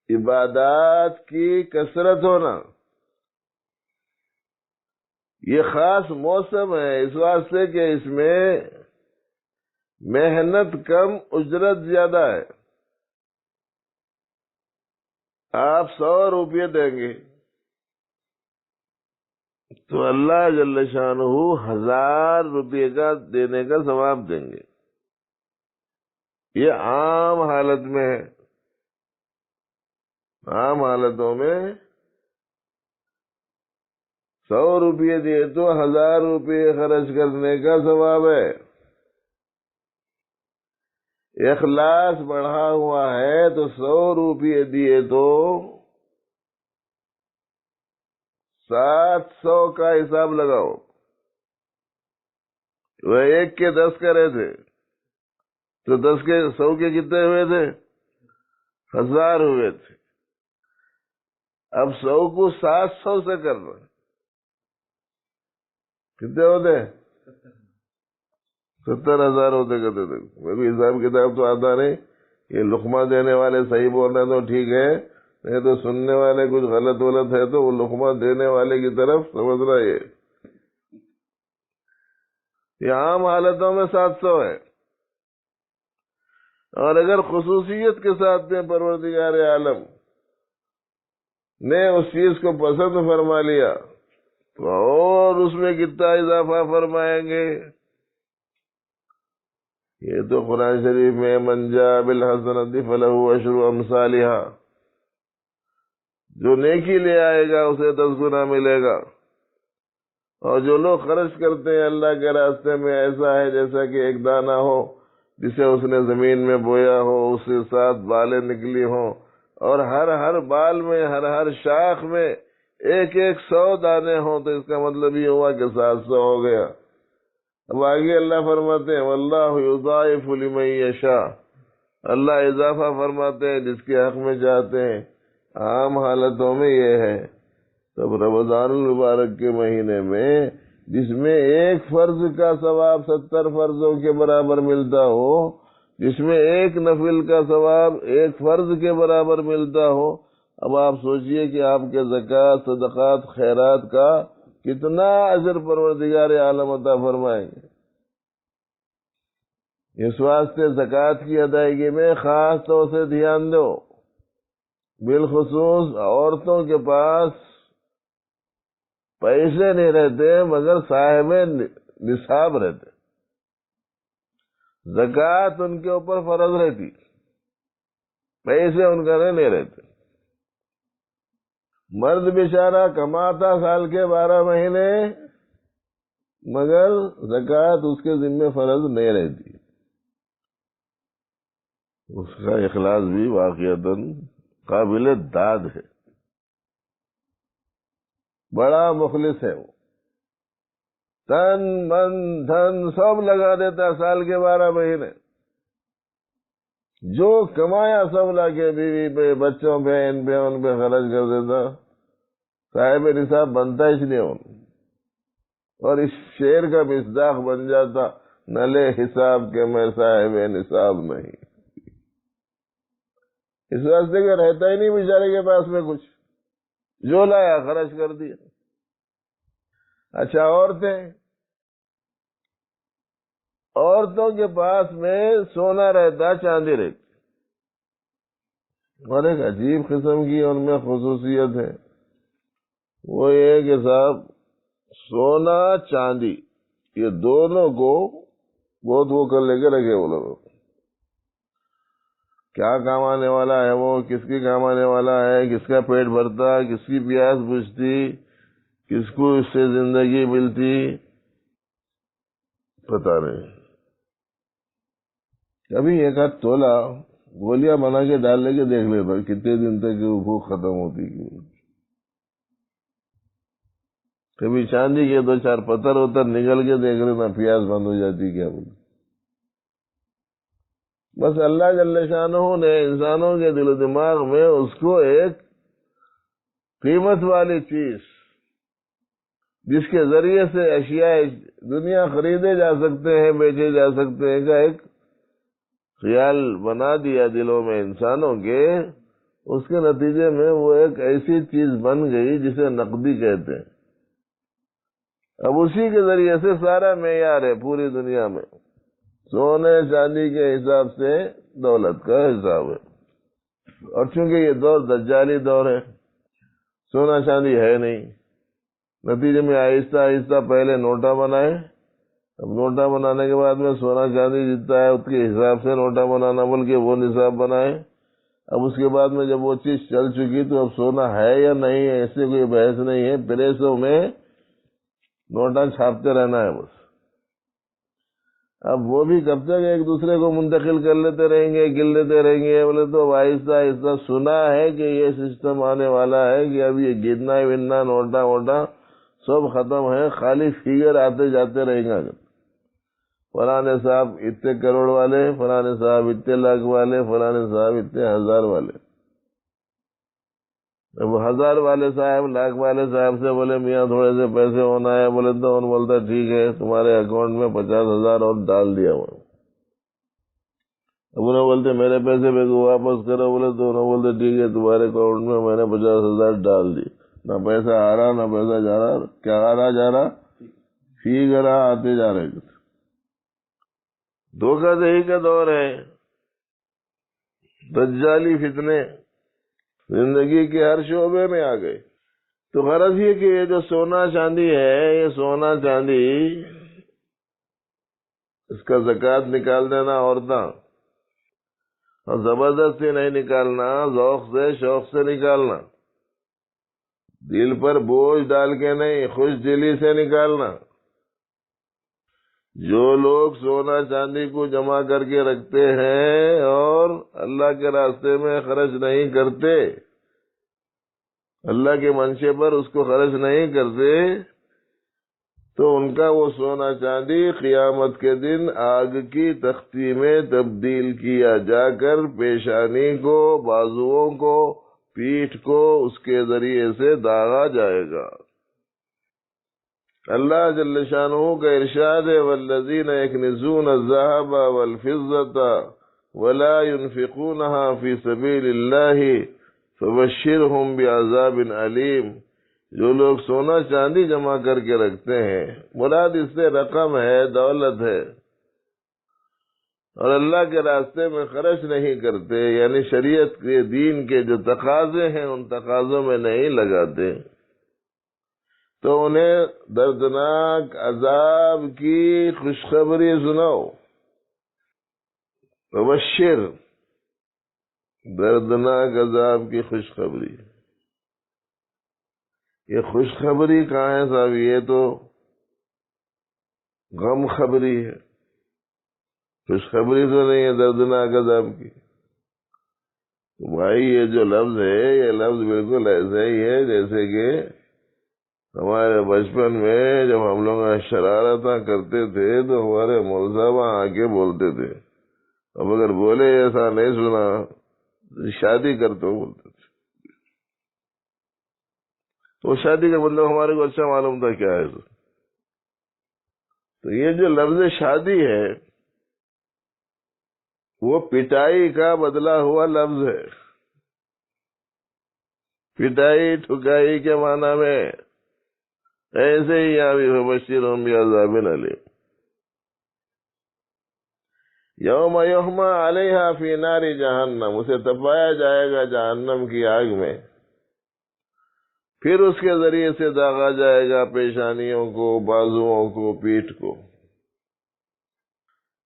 عبادات کی کثرت ہونا یہ خاص موسم ہے، اس واسطے کہ اس میں محنت کم، اجرت زیادہ ہے۔ آپ 100 روپے دیں گے، تو اللہ جل شانہ 1000 روپے کا دینے کا ثواب دیں گے. یہ عام حالت میں ہے. عام حالتوں میں 100 روپے دیے تو 1000 روپے خرچ کرنے کا ثواب ہے. اخلاص بڑھا ہوا ہے تو 100 روپے دیے تو 700 کا حساب لگاؤ. وہ 1 کے 10 کرے تھے تو 10 کے 100 کے کتنے ہوئے تھے؟ 1000 ہوئے تھے. اب 100 کو 700 سے کرنا کتنے ہوتے؟ 70,000 ہوتے کہتے تھے. میرے کو حساب کتاب تو آتا نہیں. یہ لقمہ دینے والے صحیح بول رہے ہیں تو ٹھیک ہے، نہیں تو سننے والے کچھ غلط ہے تو وہ لقمہ دینے والے کی طرف سمجھنا. یہ عام حالتوں میں 700 ہے. اور اگر خصوصیت کے ساتھ میں پروردگار عالم نے اس چیز کو پسند فرما لیا تو اور اس میں کتنا اضافہ فرمائیں گے. یہ تو قرآن شریف میں من جاء بالحسنۃ فلہ عشر امثالھا، جو نیکی لے آئے گا اسے 10 گنا ملے گا. اور جو لوگ خرچ کرتے ہیں اللہ کے راستے میں ایسا ہے جیسا کہ ایک دانہ ہو جسے اس نے زمین میں بویا ہو، اس کے 7 بالیں نکلی ہوں اور ہر بال میں ہر شاخ میں 100 دانے ہوں، تو اس کا مطلب یہ ہوا کہ 700 ہو گیا. اب آگے اللہ فرماتے ہیں واللہ یضاعف لمن یشاء، اللہ اضافہ فرماتے ہیں جس کے حق میں چاہتے ہیں. عام حالتوں میں یہ ہے. تب رمضان المبارک کے مہینے میں جس میں ایک فرض کا ثواب 70 فرضوں کے برابر ملتا ہو، جس میں ایک نفل کا ثواب ایک فرض کے برابر ملتا ہو، اب آپ سوچئے کہ آپ کے زکوٰۃ، صدقات، خیرات کا کتنا اجر پروردگار عالم عطا فرمائیں گے. اس واسطے زکوٰۃ کی ادائیگی میں خاص طور سے دھیان دو. بالخصوص عورتوں کے پاس پیسے نہیں رہتے مگر صاحب نصاب رہتے. زکوٰۃ ان کے اوپر فرض رہتی، پیسے ان کا نہیں رہتے. مرد بیچارہ کماتا سال کے 12 مہینے مگر زکوٰۃ اس کے ذمہ فرض نہیں رہتی. اس کا اخلاص بھی واقعتاً قابل داد ہے، بڑا مخلص ہے. وہ تن من دھن سب لگا دیتا سال کے 12 مہینے، جو کمایا سب لا کے بیوی پہ، بچوں پہ، ان پہ ان پہ خرچ کر دیتا. صاحب نصاب بنتا اس لیے اور اس شعر کا مصداق بن جاتا نہ لے حساب کے میں صاحب نصاب نہیں. اس واسطے کہ رہتا ہی نہیں بیچارے کے پاس میں کچھ، جو لایا خرچ کر دیا. اچھا عورتوں کے پاس میں سونا رہتا، چاندی رہتی، اور ایک عجیب قسم کی ان میں خصوصیت ہے. وہ یہ کہ صاحب سونا چاندی یہ دونوں کو بہت وہ کر لے کے رکھے. وہ لوگ کیا کام آنے والا ہے، وہ کس کی کام آنے والا ہے، کس کا پیٹ بھرتا، کس کی پیاس بجھتی، کس کو اس سے زندگی ملتی، پتہ نہیں. کبھی ایک آدھ تولا گولیاں بنا کے ڈال لے کے دیکھ لیتا کتنے دن تک وہ بھوک ختم ہوتی. کبھی چاندی کے 2-4 پتھر اتر نکل کے دیکھ لینا پیاس بند ہو جاتی. کیا بولے، بس اللہ جل شانہ نے انسانوں کے دل و دماغ میں اس کو ایک قیمت والی چیز جس کے ذریعے سے اشیاء دنیا خریدے جا سکتے ہیں، بیچے جا سکتے ہیں کا ایک خیال بنا دیا دلوں میں انسانوں کے. اس کے نتیجے میں وہ ایک ایسی چیز بن گئی جسے نقدی کہتے ہیں. اب اسی کے ذریعے سے سارا معیار ہے پوری دنیا میں. سونے چاندی کے حساب سے دولت کا حساب ہے. اور چونکہ یہ دور دجالی دور ہے، سونا چاندی ہے نہیں، نتیجے میں آہستہ آہستہ پہلے نوٹا بنائے، اب نوٹا بنانے کے بعد میں سونا چاندی جتنا ہے اس کے حساب سے نوٹا بنانا، بلکہ وہ نصاب بنائے۔ اب اس کے بعد میں جب وہ چیز چل چکی تو اب سونا ہے یا نہیں ہے ایسے کوئی بحث نہیں ہے، پریسوں میں نوٹا چھاپتے رہنا ہے بس۔ اب وہ بھی کب تک ایک دوسرے کو منتقل کر لیتے رہیں گے، گن لیتے رہیں گے؟ بولے تو آہستہ آہستہ سنا ہے کہ یہ سسٹم آنے والا ہے کہ اب یہ گننا وننا نوٹا ووٹا سب ختم ہے، خالی فگر آتے جاتے رہیں گا۔ فلانے صاحب اتنے کروڑ والے، فلانے صاحب اتنے لاکھ والے، فلانے صاحب اتنے ہزار والے۔ اب ہزار والے صاحب لاکھ والے صاحب سے بولے میاں تھوڑے سے پیسے ہونا ہے، بولے تو انہوں بولتا ٹھیک ہے تمہارے اکاؤنٹ میں 50,000 اور ڈال دیا وہ۔ اب انہوں بولتے میرے پیسے میرے کو واپس کرو، بولے تو انہوں بولتے ٹھیک ہے تمہارے اکاؤنٹ میں نے 50,000 ڈال دی۔ نہ پیسہ آ رہا نہ پیسہ جا رہا، کیا آ رہا جا رہا؟ فی گرا آتے جا رہے۔ دھوکہ دہی کا دور ہے، دجالی فتنے زندگی کے ہر شعبے میں آ گئے۔ تو غرض یہ کہ یہ جو سونا چاندی ہے، یہ سونا چاندی اس کا زکوٰۃ نکال دینا عورتاں، اور زبردستی نہیں نکالنا، ذوق سے شوق سے نکالنا، دل پر بوجھ ڈال کے نہیں، خوش دلی سے نکالنا۔ جو لوگ سونا چاندی کو جمع کر کے رکھتے ہیں اور اللہ کے راستے میں خرچ نہیں کرتے، اللہ کے منشے پر اس کو خرچ نہیں کرتے، تو ان کا وہ سونا چاندی قیامت کے دن آگ کی تختی میں تبدیل کیا جا کر پیشانی کو، بازوؤں کو، پیٹھ کو اس کے ذریعے سے داغا جائے گا۔ اللہ جل شانہ کا ارشاد ہے والذین یکنزون الذهب والفضة ولا ينفقونها في سبيل الله فبشرهم بعذاب علیم۔ جو لوگ سونا چاندی جمع کر کے رکھتے ہیں، مراد اس سے رقم ہے، دولت ہے، اور اللہ کے راستے میں خرچ نہیں کرتے، یعنی شریعت کے دین کے جو تقاضے ہیں ان تقاضوں میں نہیں لگاتے، تو انہیں دردناک عذاب کی خوشخبری سناؤ۔ مبشر، دردناک عذاب کی خوشخبری۔ یہ خوشخبری کہاں ہے صاحب؟ یہ تو غم خبری ہے، خوشخبری تو نہیں ہے دردناک عذاب کی۔ بھائی یہ جو لفظ ہے، یہ لفظ بالکل ایسا ہی ہے جیسے کہ ہمارے بچپن میں جب ہم لوگ شرارتاں کرتے تھے تو ہمارے مول صاحب آ کے بولتے تھے، اب اگر بولے ایسا نہیں سنا شادی کرتے ہو بولتے تھے۔ تو شادی کا مطلب ہمارے کو اچھا معلوم تھا کیا ہے۔ تو یہ جو لفظ شادی ہے وہ پٹائی کا بدلا ہوا لفظ ہے، پٹائی ٹھکائی کے معنی میں، ایسے ہی آبی فبشرہم بعذاب علیم۔ یوم یحمى علیہا فی نار جہنم، اسے تپایا جائے گا جہنم کی آگ میں، پھر اس کے ذریعے سے داغا جائے گا پیشانیوں کو، بازوؤں کو، پیٹھ کو۔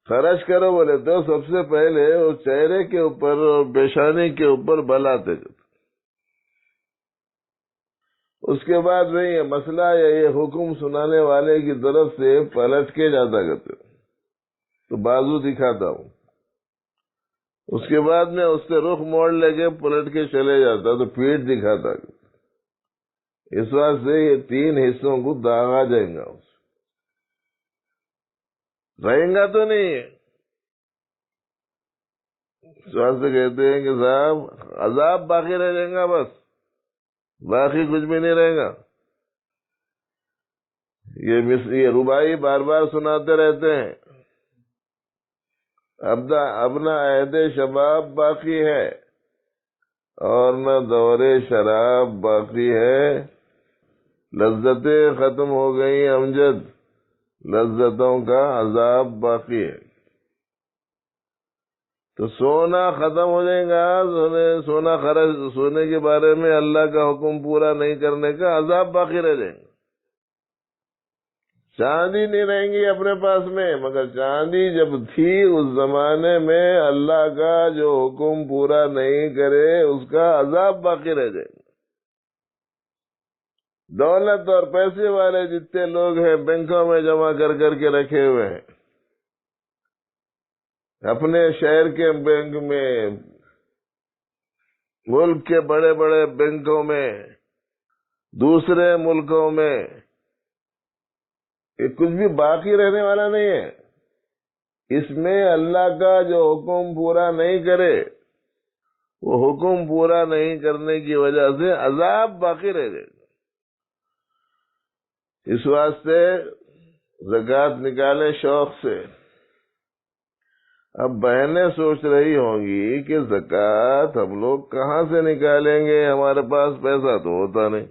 خرچ کرو بولے تو سب سے پہلے اس چہرے کے اوپر اور پیشانی کے اوپر بل آتے تھے، اس کے بعد میں یہ مسئلہ یا یہ حکم سنانے والے کی طرف سے پلٹ کے جاتا کرتے تو بازو دکھاتا ہوں، اس کے بعد میں اس سے رخ موڑ لے کے پلٹ کے چلے جاتا تو پیٹھ دکھاتا۔ اس واسطے یہ تین حصوں کو داغا جائیں گا، رہیں گا تو نہیں ہے۔ اس واسطے کہتے ہیں کہ صاحب عذاب باقی رہ جائے گا، بس باقی کچھ بھی نہیں رہے گا۔ یہ ربائی بار بار سناتے رہتے ہیں، اب نہ عہد شباب باقی ہے اور نہ دور شراب باقی ہے، لذتیں ختم ہو گئی امجد، لذتوں کا عذاب باقی ہے۔ تو سونا ختم ہو جائے گا، سونا خرچ، سونے کے بارے میں اللہ کا حکم پورا نہیں کرنے کا عذاب باقی رہ جائے گا۔ چاندی نہیں رہیں گی اپنے پاس میں، مگر چاندی جب تھی اس زمانے میں اللہ کا جو حکم پورا نہیں کرے اس کا عذاب باقی رہ جائے گا۔ دولت اور پیسے والے جتنے لوگ ہیں بینکوں میں جمع کر کر کے رکھے ہوئے ہیں، اپنے شہر کے بینک میں، ملک کے بڑے بڑے بینکوں میں، دوسرے ملکوں میں، یہ کچھ بھی باقی رہنے والا نہیں ہے۔ اس میں اللہ کا جو حکم پورا نہیں کرے، وہ حکم پورا نہیں کرنے کی وجہ سے عذاب باقی رہ جائے گا۔ اس واسطے زکوٰۃ نکالے شوق سے۔ اب بہنیں سوچ رہی ہوں گی کہ زکوٰۃ ہم لوگ کہاں سے نکالیں گے، ہمارے پاس پیسہ تو ہوتا نہیں۔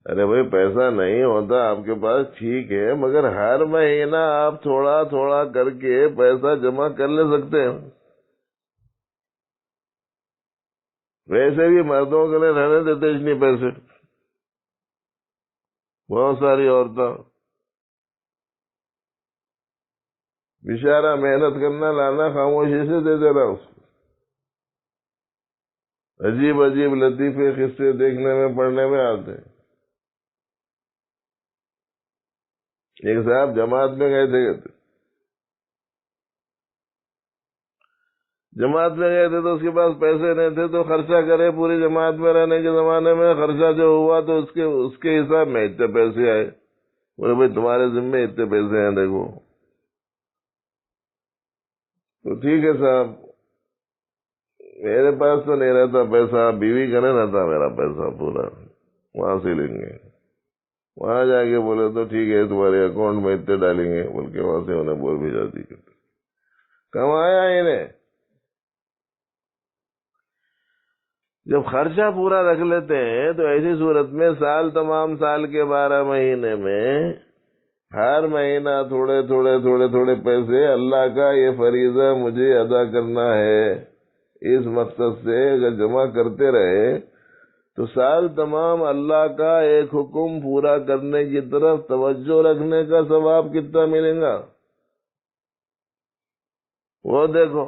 ارے بھائی پیسہ نہیں ہوتا آپ کے پاس ٹھیک ہے، مگر ہر مہینہ آپ تھوڑا تھوڑا کر کے پیسہ جمع کر لے سکتے ہیں۔ ویسے بھی مردوں کے لیے رہنے دیتے اتنے پیسے، بہت ساری عورتیں بیچارہ محنت کرنا لانا خاموشی سے دے دینا اس کو۔ عجیب عجیب لطیفے قصے دیکھنے میں پڑھنے میں آتے ہیں۔ ایک صاحب جماعت میں گئے تھے، جماعت میں گئے تھے تو اس کے پاس پیسے نہیں تھے تو خرچہ کرے پوری جماعت میں رہنے کے زمانے میں، خرچہ جو ہوا تو اس کے حساب میں اتنے پیسے آئے۔ بولے بھائی تمہارے ذمے اتنے پیسے ہیں دیکھو۔ تو ٹھیک ہے صاحب، میرے پاس تو نہیں رہتا پیسہ، بیوی کا نہیں رہتا میرا پیسہ پورا، وہاں سے لیں گے۔ وہاں جا کے بولے تو ٹھیک ہے تمہارے اکاؤنٹ میں اتنے ڈالیں گے، بول کے وہاں سے انہیں بول بھیجا دی۔ کمایا انہیں۔ جب خرچہ پورا رکھ لیتے ہیں تو ایسی صورت میں سال تمام سال کے 12 مہینے میں ہر مہینہ تھوڑے تھوڑے تھوڑے تھوڑے پیسے اللہ کا یہ فریضہ مجھے ادا کرنا ہے، اس مقصد سے اگر جمع کرتے رہے تو سال تمام اللہ کا ایک حکم پورا کرنے کی طرف توجہ رکھنے کا ثواب کتنا ملے گا وہ دیکھو۔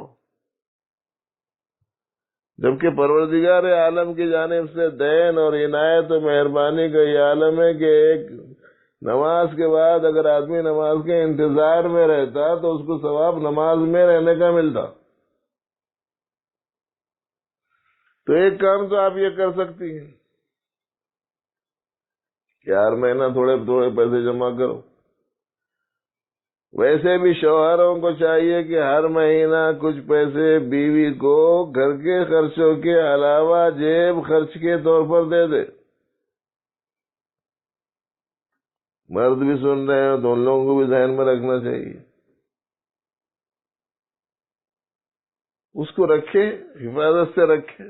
جبکہ پروردگار عالم کی جانب سے دین اور عنایت و مہربانی کا یہ عالم ہے کہ ایک نماز کے بعد اگر آدمی نماز کے انتظار میں رہتا تو اس کو ثواب نماز میں رہنے کا ملتا۔ تو ایک کام تو آپ یہ کر سکتی ہیں کہ ہر مہینہ تھوڑے تھوڑے پیسے جمع کرو۔ ویسے بھی شوہروں کو چاہیے کہ ہر مہینہ کچھ پیسے بیوی کو گھر کے خرچوں کے علاوہ جیب خرچ کے طور پر دے دے۔ مرد بھی سن رہے ہیں تو ان لوگوں کو بھی ذہن میں رکھنا چاہیے، اس کو رکھے، حفاظت سے رکھے،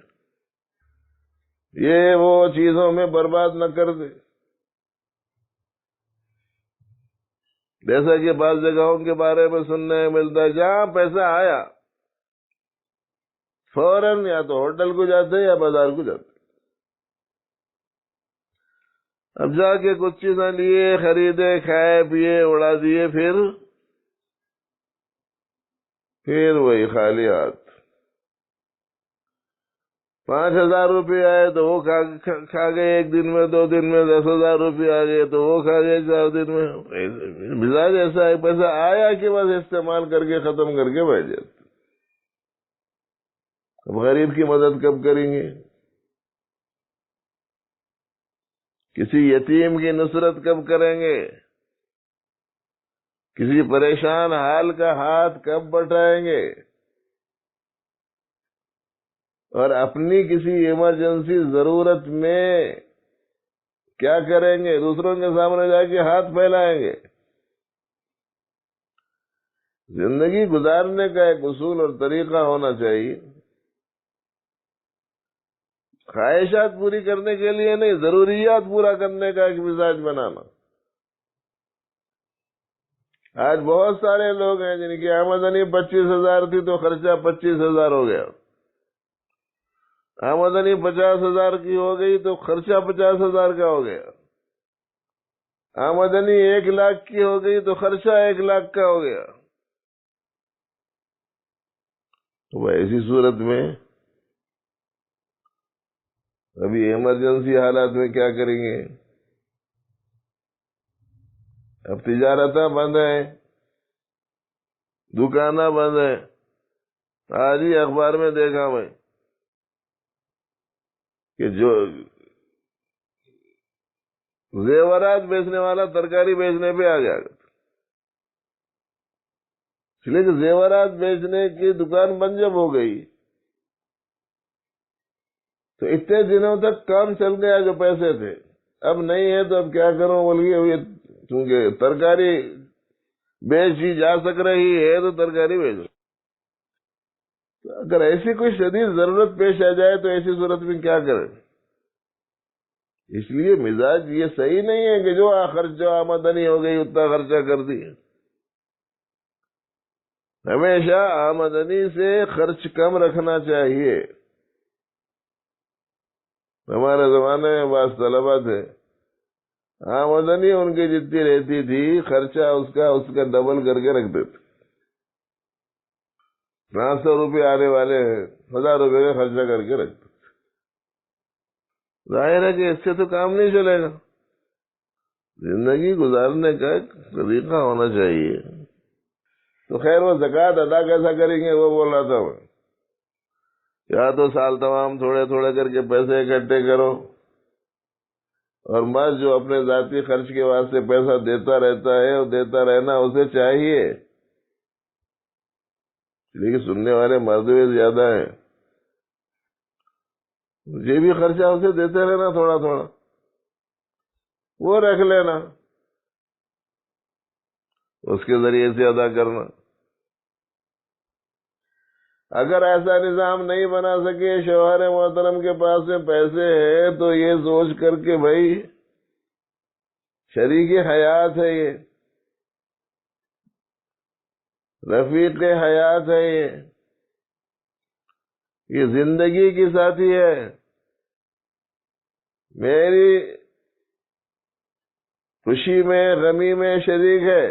یہ وہ چیزوں میں برباد نہ کر دے۔ جیسا کہ بعض جگہوں کے بارے میں سننے میں ملتا ہے جہاں پیسہ آیا فوراً یا تو ہوٹل کو جاتے یا بازار کو جاتے، اب جا کے کچھ چیزیں لیے، خریدے، کھائے پیے، اڑا دیے، پھر وہی خالی ہاتھ۔ 5,000 روپے آئے تو وہ کھا گئے ایک دن میں، 2 دن میں 10,000 روپے آ گئے تو وہ کھا گئے 4 دن میں۔ مزاج ایسا ہے پیسہ آیا کہ بس استعمال کر کے ختم کر کے بیٹھ جاتے۔ اب غریب کی مدد کب کریں گے؟ کسی یتیم کی نصرت کب کریں گے؟ کسی پریشان حال کا ہاتھ کب بٹائیں گے؟ اور اپنی کسی ایمرجنسی ضرورت میں کیا کریں گے؟ دوسروں کے سامنے جا کے ہاتھ پھیلائیں گے؟ زندگی گزارنے کا ایک اصول اور طریقہ ہونا چاہیے، خواہشات پوری کرنے کے لیے نہیں، ضروریات پورا کرنے کا ایک مزاج بنانا۔ آج بہت سارے لوگ ہیں جن کی آمدنی 25,000 تھی تو خرچہ 25,000 ہو گیا، آمدنی 50,000 کی ہو گئی تو خرچہ 50,000 کا ہو گیا۔ آمدنی 1,00,000 کی ہو گئی تو خرچہ 1,00,000 کا ہو گیا. تو ایسی صورت میں ابھی ایمرجنسی حالات میں کیا کریں گے؟ اب تجارتیں بند ہیں، دکانیں بند ہیں. آج ہی اخبار میں دیکھا میں کہ جو زیورات بیچنے والا ترکاری بیچنے پہ آ گیا، اس لیے کہ زیورات بیچنے کی دکان بند جب ہو گئی تو اتنے دنوں تک کام چل گیا جو پیسے تھے، اب نہیں ہے تو اب کیا کروں بولیے، کیونکہ ترکاری بیچی جا سک رہی ہے تو ترکاری بیچو. اگر ایسی کوئی شدید ضرورت پیش آ جائے تو ایسی صورت میں کیا کریں؟ اس لیے مزاج یہ صحیح نہیں ہے کہ جو خرچہ آمدنی ہو گئی اتنا خرچہ کر دی. ہمیشہ آمدنی سے خرچ کم رکھنا چاہیے. ہمارے زمانے میں بعض طلبا تھے، آمدنی ان کی جتنی رہتی تھی خرچہ اس کا ڈبل کر کے رکھ دیتے. 500 روپے آنے والے ہیں، 1000 روپے کا خرچہ کر کے رکھتے. ظاہر ہے کہ اس سے تو کام نہیں چلے گا. زندگی گزارنے کا ایک طریقہ ہونا چاہیے. تو خیر وہ زکوٰۃ ادا کیسا کریں گے وہ بول رہا تھا میں. یا تو سال تمام تھوڑے تھوڑے کر کے پیسے اکٹھے کرو، اور بس جو اپنے ذاتی خرچ کے واسطے پیسہ دیتا رہتا ہے اور دیتا رہنا اسے چاہیے. لیکن سننے والے مرد بھی زیادہ ہیں، یہ بھی خرچہ اسے دیتے رہنا تھوڑا تھوڑا، وہ رکھ لینا، اس کے ذریعے سے ادا کرنا. اگر ایسا نظام نہیں بنا سکے، شوہر محترم کے پاس میں پیسے ہیں تو یہ سوچ کر کے بھائی شریک حیات ہے، یہ رفیق حیات ہے، یہ زندگی کی ساتھی ہے، میری خوشی میں غمی میں شریک ہے،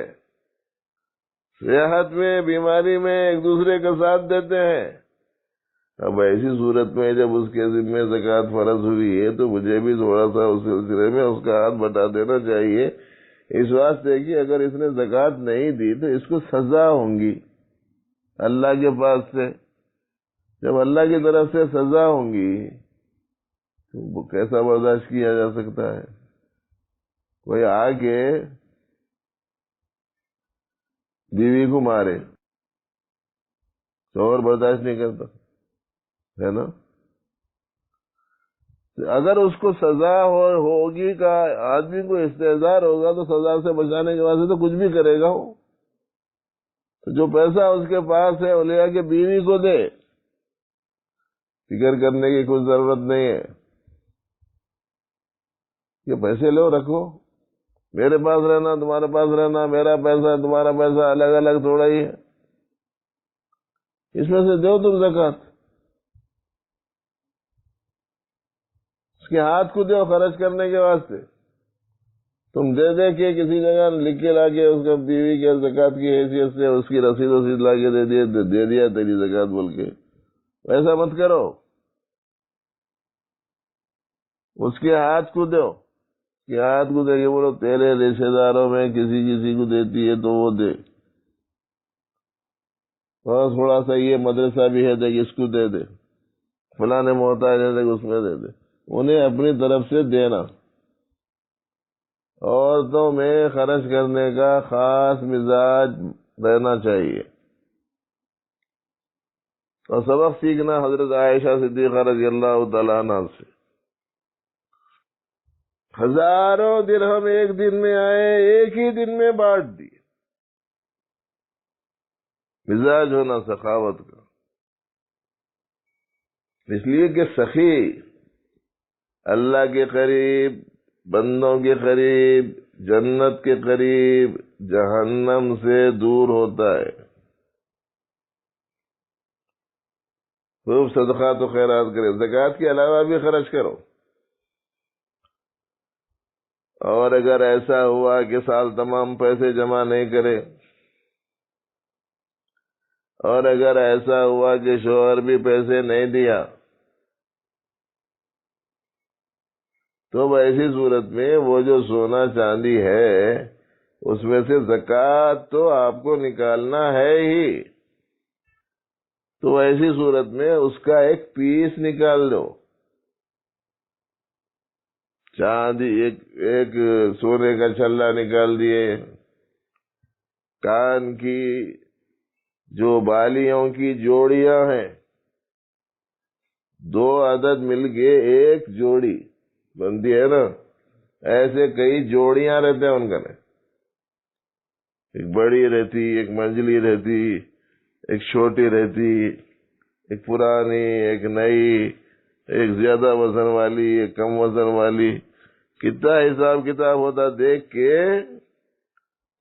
صحت میں بیماری میں ایک دوسرے کا ساتھ دیتے ہیں. اب ایسی صورت میں جب اس کے ذمہ زکوٰۃ فرض ہوئی ہے تو مجھے بھی تھوڑا سا اس سلسلے میں اس کا ہاتھ بٹا دینا چاہیے، اس واسطے کہ اگر اس نے زکوٰۃ نہیں دی تو اس کو سزا ہوں گی اللہ کے پاس سے. جب اللہ کی طرف سے سزا ہوں گی تو وہ کیسا برداشت کیا جا سکتا ہے؟ کوئی آ کے بیوی کو مارے شوہر برداشت نہیں کرتا ہے نا. اگر اس کو سزا ہوگی کا آدمی کو استحضار ہوگا تو سزا سے بچانے کے واسطے تو کچھ بھی کرے گا. وہ تو جو پیسہ اس کے پاس ہے وہ لے آ کے بیوی کو دے، فکر کرنے کی کوئی ضرورت نہیں ہے کہ پیسے لو رکھو، میرے پاس رہنا تمہارے پاس رہنا، میرا پیسہ تمہارا پیسہ الگ الگ تھوڑا ہی ہے. اس میں سے دو تم زکوٰۃ، اس کے ہاتھ کو دو خرچ کرنے کے واسطے. تم دے دے کے کسی جگہ لکھ کے لا کے اس کو بیوی کے زکوٰۃ کی حیثیت سے اس کی رسید لا کے دے دیا تیری زکوٰۃ بول کے، ایسا مت کرو. اس کے ہاتھ کو دو، کہ ہاتھ کو دے کے بولو تیرے رشتے داروں میں کسی کو دیتی ہے تو وہ دے، اور تھوڑا سا یہ مدرسہ بھی ہے دیکھ اس کو دے دے، فلاں محتاج ہے دیکھ اس میں دے دے. انہیں اپنی طرف سے دینا. عورتوں میں خرچ کرنے کا خاص مزاج رہنا چاہیے. اور سبق سیکھنا حضرت عائشہ صدیقہ رضی اللہ تعالیٰ عنہ سے. ہزاروں درہم ایک دن میں آئے، ایک ہی دن میں بانٹ دی. مزاج ہونا سخاوت کا. اس لیے کہ سخی اللہ کے قریب، بندوں کے قریب، جنت کے قریب، جہنم سے دور ہوتا ہے. خوب صدقات و خیرات کرے، زکوٰۃ کے علاوہ بھی خرچ کرو. اور اگر ایسا ہوا کہ سال تمام پیسے جمع نہیں کرے، اور اگر ایسا ہوا کہ شوہر بھی پیسے نہیں دیا، تو ایسی صورت میں وہ جو سونا چاندی ہے اس میں سے زکوٰۃ تو آپ کو نکالنا ہے ہی، تو ایسی صورت میں اس کا ایک پیس نکال دو، چاندی ایک سونے کا چھلا نکال دیے، کان کی جو بالیوں کی جوڑیاں ہیں 2 عدد مل کے ایک جوڑی بنتی ہے نا، ایسے کئی جوڑیاں رہتے ہیں ان کا، ایک بڑی رہتی، ایک منجلی رہتی، ایک چھوٹی رہتی، ایک پرانی، ایک نئی، ایک زیادہ وزن والی، ایک کم وزن والی، کتنا حساب کتاب ہوتا دیکھ کے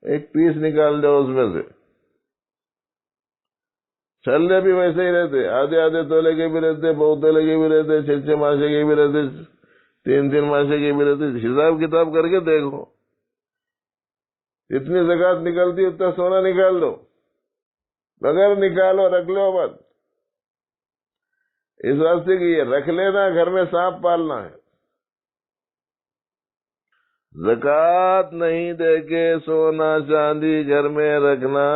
ایک پیس نکال دو اس میں سے۔ چھلے بھی ویسے ہی رہتے، آدھے آدھے تولے کے بھی رہتے، بہت تولے کے بھی رہتے، 6 ماشے کے بھی رہتے، 3 ماشے کے بھی رہتے، حساب کتاب کر کے دیکھو، جتنی زکوٰۃ نکلتی اتنا سونا نکال دو، مگر نکالو، رکھ لو مت، اس واسطے کہ یہ رکھ لینا گھر میں سانپ پالنا ہے، زکوٰۃ نہیں دے کے سونا چاندی گھر میں رکھنا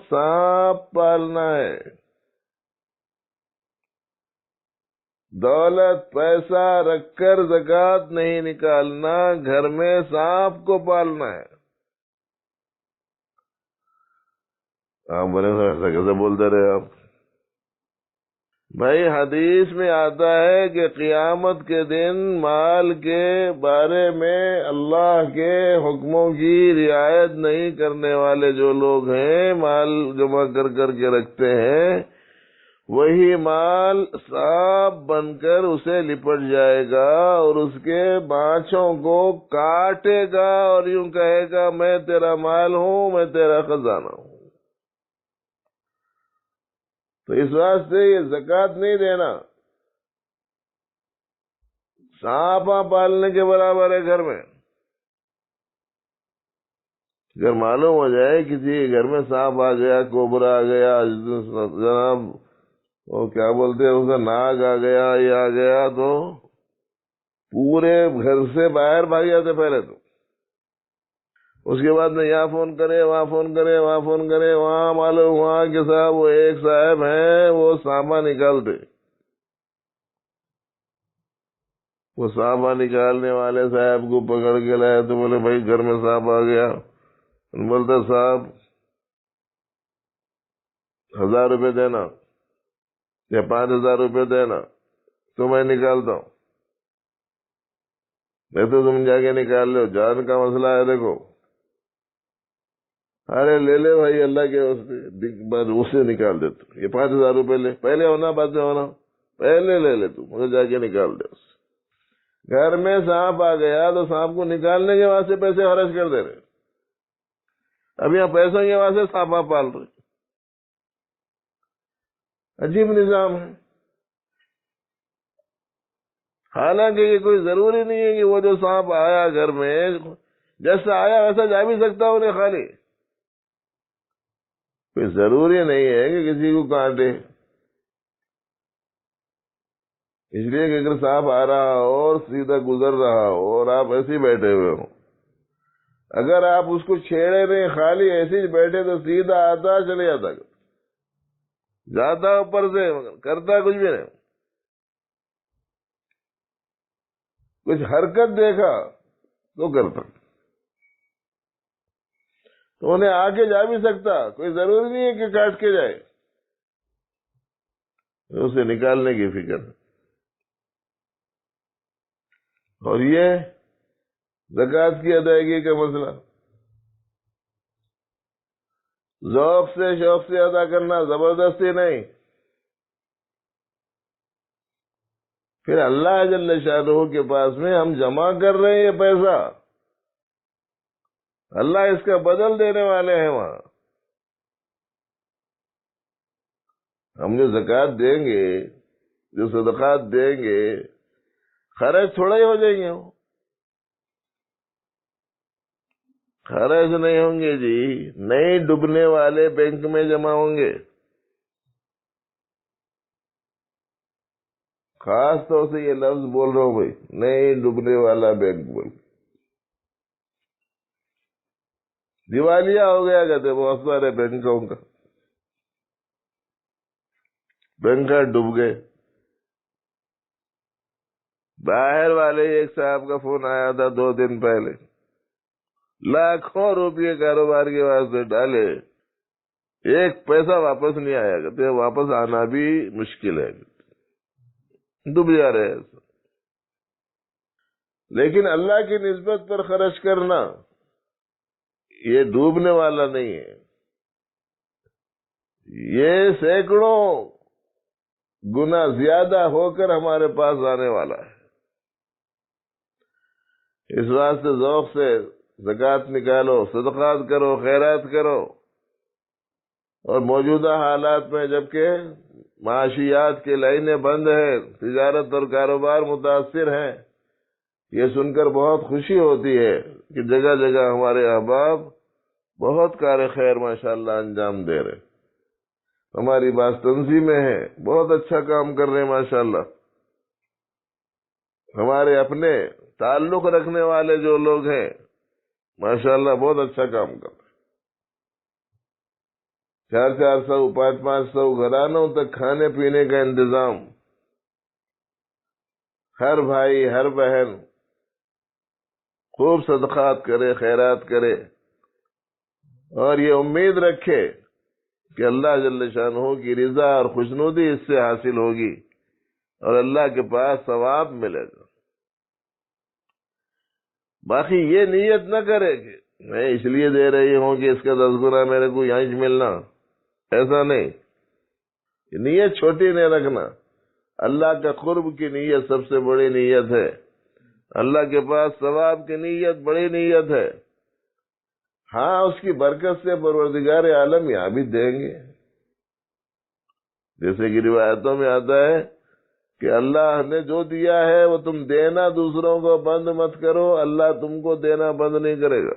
سانپ پالنا ہے، دولت پیسہ رکھ کر زکوٰۃ نہیں نکالنا، گھر میں سانپ کو پالنا ہے۔ آپ بولے ایسا کیسے بولتے رہے آپ؟ بھائی حدیث میں آتا ہے کہ قیامت کے دن مال کے بارے میں اللہ کے حکموں کی رعایت نہیں کرنے والے جو لوگ ہیں، مال جمع کر کر کے رکھتے ہیں، وہی مال سانپ بن کر اسے لپٹ جائے گا اور اس کے بانچوں کو کاٹے گا اور یوں کہے گا میں تیرا مال ہوں، میں تیرا خزانہ ہوں۔ تو اس واسطے یہ زکوٰۃ نہیں دینا سانپاں پالنے کے برابر ہے گھر میں۔ اگر معلوم ہو جائے کسی کے گھر میں سانپ آ گیا، کوبرا آ گیا، جناب وہ کیا بولتے ہیں اسے، ناگ آ گیا، یہ آ گیا، تو پورے گھر سے باہر بھاگ جاتے پہلے تو، اس کے بعد میں یہاں فون کرے، وہاں فون کرے، وہاں فون کرے، وہاں معلوم ہوا کہ صاحب وہ ایک صاحب ہیں وہ سانپا نکالتے، وہ سانپا نکالنے والے صاحب کو پکڑ کے لائے تو بولے بھائی گھر میں سانپ آ گیا، بولتا صاحب 1000 روپے دینا یا 5000 روپے دینا تو میں نکالتا ہوں، نہیں تو تم جا کے نکال لو، جان کا مسئلہ ہے دیکھو۔ ارے لے لے بھائی اللہ کے اسے نکال دے، تو یہ 5000 روپے لے، پہلے ہونا بعد میں ہونا، پہلے لے لے تو مجھے جا کے نکال دے۔ گھر میں سانپ آ گیا تو سانپ کو نکالنے کے واسطے پیسے خرچ کر دے رہے، اب یہاں پیسوں کے واسطے سانپا پال رہے، عجیب نظام ہے۔ حالانکہ یہ کوئی ضروری نہیں ہے کہ وہ جو سانپ آیا گھر میں جیسا آیا ویسا جا بھی سکتا انہیں خالی، کوئی ضروری نہیں ہے کہ کسی کو کاٹے، اس لیے کہ اگر سانپ آ رہا ہو اور سیدھا گزر رہا ہو اور آپ ایسے ہی بیٹھے ہوئے ہو، اگر آپ اس کو چھیڑے نہیں، خالی ایسے ہی بیٹھے تو سیدھا آتا چلے جاتا، جاتا اوپر سے، کرتا کچھ بھی نہیں، کچھ حرکت دیکھا تو کرتا، تو انہیں آگے جا بھی سکتا، کوئی ضروری نہیں ہے کہ کاٹ کے جائے، اسے نکالنے کی فکر۔ اور یہ زکوٰۃ کی ادائیگی کا مسئلہ، ذوق سے شوق سے ادا کرنا، زبردستی نہیں۔ پھر اللہ جل شانہ کے پاس میں ہم جمع کر رہے ہیں یہ پیسہ، اللہ اس کا بدل دینے والے ہیں وہاں۔ ہم جو زکوٰۃ دیں گے، جو صدقات دیں گے، خرچ تھوڑا ہی ہو جائیں گے، خرچ نہیں ہوں گے جی، نہیں ڈوبنے والے بینک میں جمع ہوں گے. خاص طور سے یہ لفظ بول رہا ہوں بھائی، نہیں ڈوبنے والا بینک بول. دیوالیہ ہو گیا کہتے بہت سارے بینکوں کا، بینک ڈوب گئے. باہر والے ایک صاحب کا فون آیا تھا 2 دن پہلے، لاکھوں روپے کاروبار کے واسطے ڈالے، ایک پیسہ واپس نہیں آیا، کہتے واپس آنا بھی مشکل ہے، ڈوب جا رہے ہیں. لیکن اللہ کی نسبت پر خرچ کرنا یہ ڈوبنے والا نہیں ہے، یہ سینکڑوں گنا زیادہ ہو کر ہمارے پاس آنے والا ہے. اس واسطے ذوق سے زکوٰۃ نکالو، صدقات کرو، خیرات کرو. اور موجودہ حالات میں جبکہ معاشیات کی لائنیں بند ہیں، تجارت اور کاروبار متاثر ہیں، یہ سن کر بہت خوشی ہوتی ہے کہ جگہ جگہ ہمارے احباب بہت کار خیر ماشاءاللہ انجام دے رہے. ہماری بات تنظیمیں ہیں، بہت اچھا کام کر رہے ہیں ماشاءاللہ. ہمارے اپنے تعلق رکھنے والے جو لوگ ہیں ماشاءاللہ بہت اچھا کام کر رہے ہیں. 400 500 گھرانوں تک کھانے پینے کا انتظام. ہر بھائی ہر بہن خوب صدقات کرے، خیرات کرے، اور یہ امید رکھے کہ اللہ جل شانہ کی رضا اور خوشنودی اس سے حاصل ہوگی اور اللہ کے پاس ثواب ملے گا. باقی یہ نیت نہ کرے کہ میں اس لیے دے رہی ہوں کہ اس کا 10 گنا میرے کو یہیں ملنا، ایسا نہیں. نیت چھوٹی نہیں رکھنا. اللہ کا قرب کی نیت سب سے بڑی نیت ہے، اللہ کے پاس ثواب کی نیت بڑی نیت ہے. ہاں اس کی برکت سے پروردگار عالم یہاں بھی دیں گے، جیسے کہ روایتوں میں آتا ہے کہ اللہ نے جو دیا ہے وہ تم دینا دوسروں کو بند مت کرو، اللہ تم کو دینا بند نہیں کرے گا.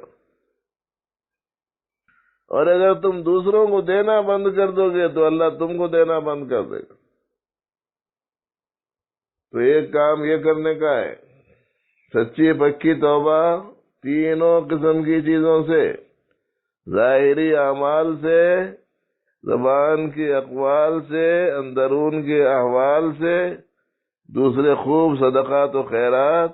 اور اگر تم دوسروں کو دینا بند کر دو گے تو اللہ تم کو دینا بند کر دے گا. تو ایک کام یہ کرنے کا ہے، سچی پکی توبہ تینوں قسم کی چیزوں سے، ظاہری اعمال سے، زبان کی اقوال سے، اندرون کے احوال سے، دوسرے خوب صدقات و خیرات،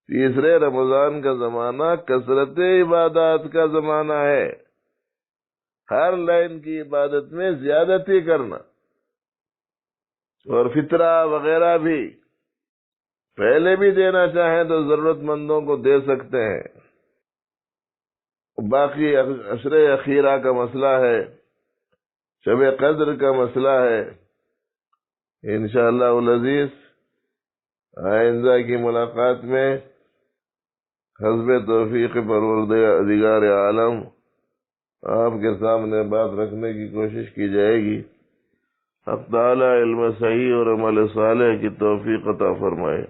تیسرے رمضان کا زمانہ کثرت عبادات کا زمانہ ہے، ہر لائن کی عبادت میں زیادتی کرنا. اور فطرہ وغیرہ بھی پہلے بھی دینا چاہیں تو ضرورت مندوں کو دے سکتے ہیں. باقی عشر اخیرہ کا مسئلہ ہے، شب قدر کا مسئلہ ہے. انشاءاللہ العزیز آئندہ کی ملاقات میں حسب توفیق پروردگار عالم آپ کے سامنے بات رکھنے کی کوشش کی جائے گی. حق تعالی علم صحیح اور عمل صالح کی توفیق عطا فرمائے.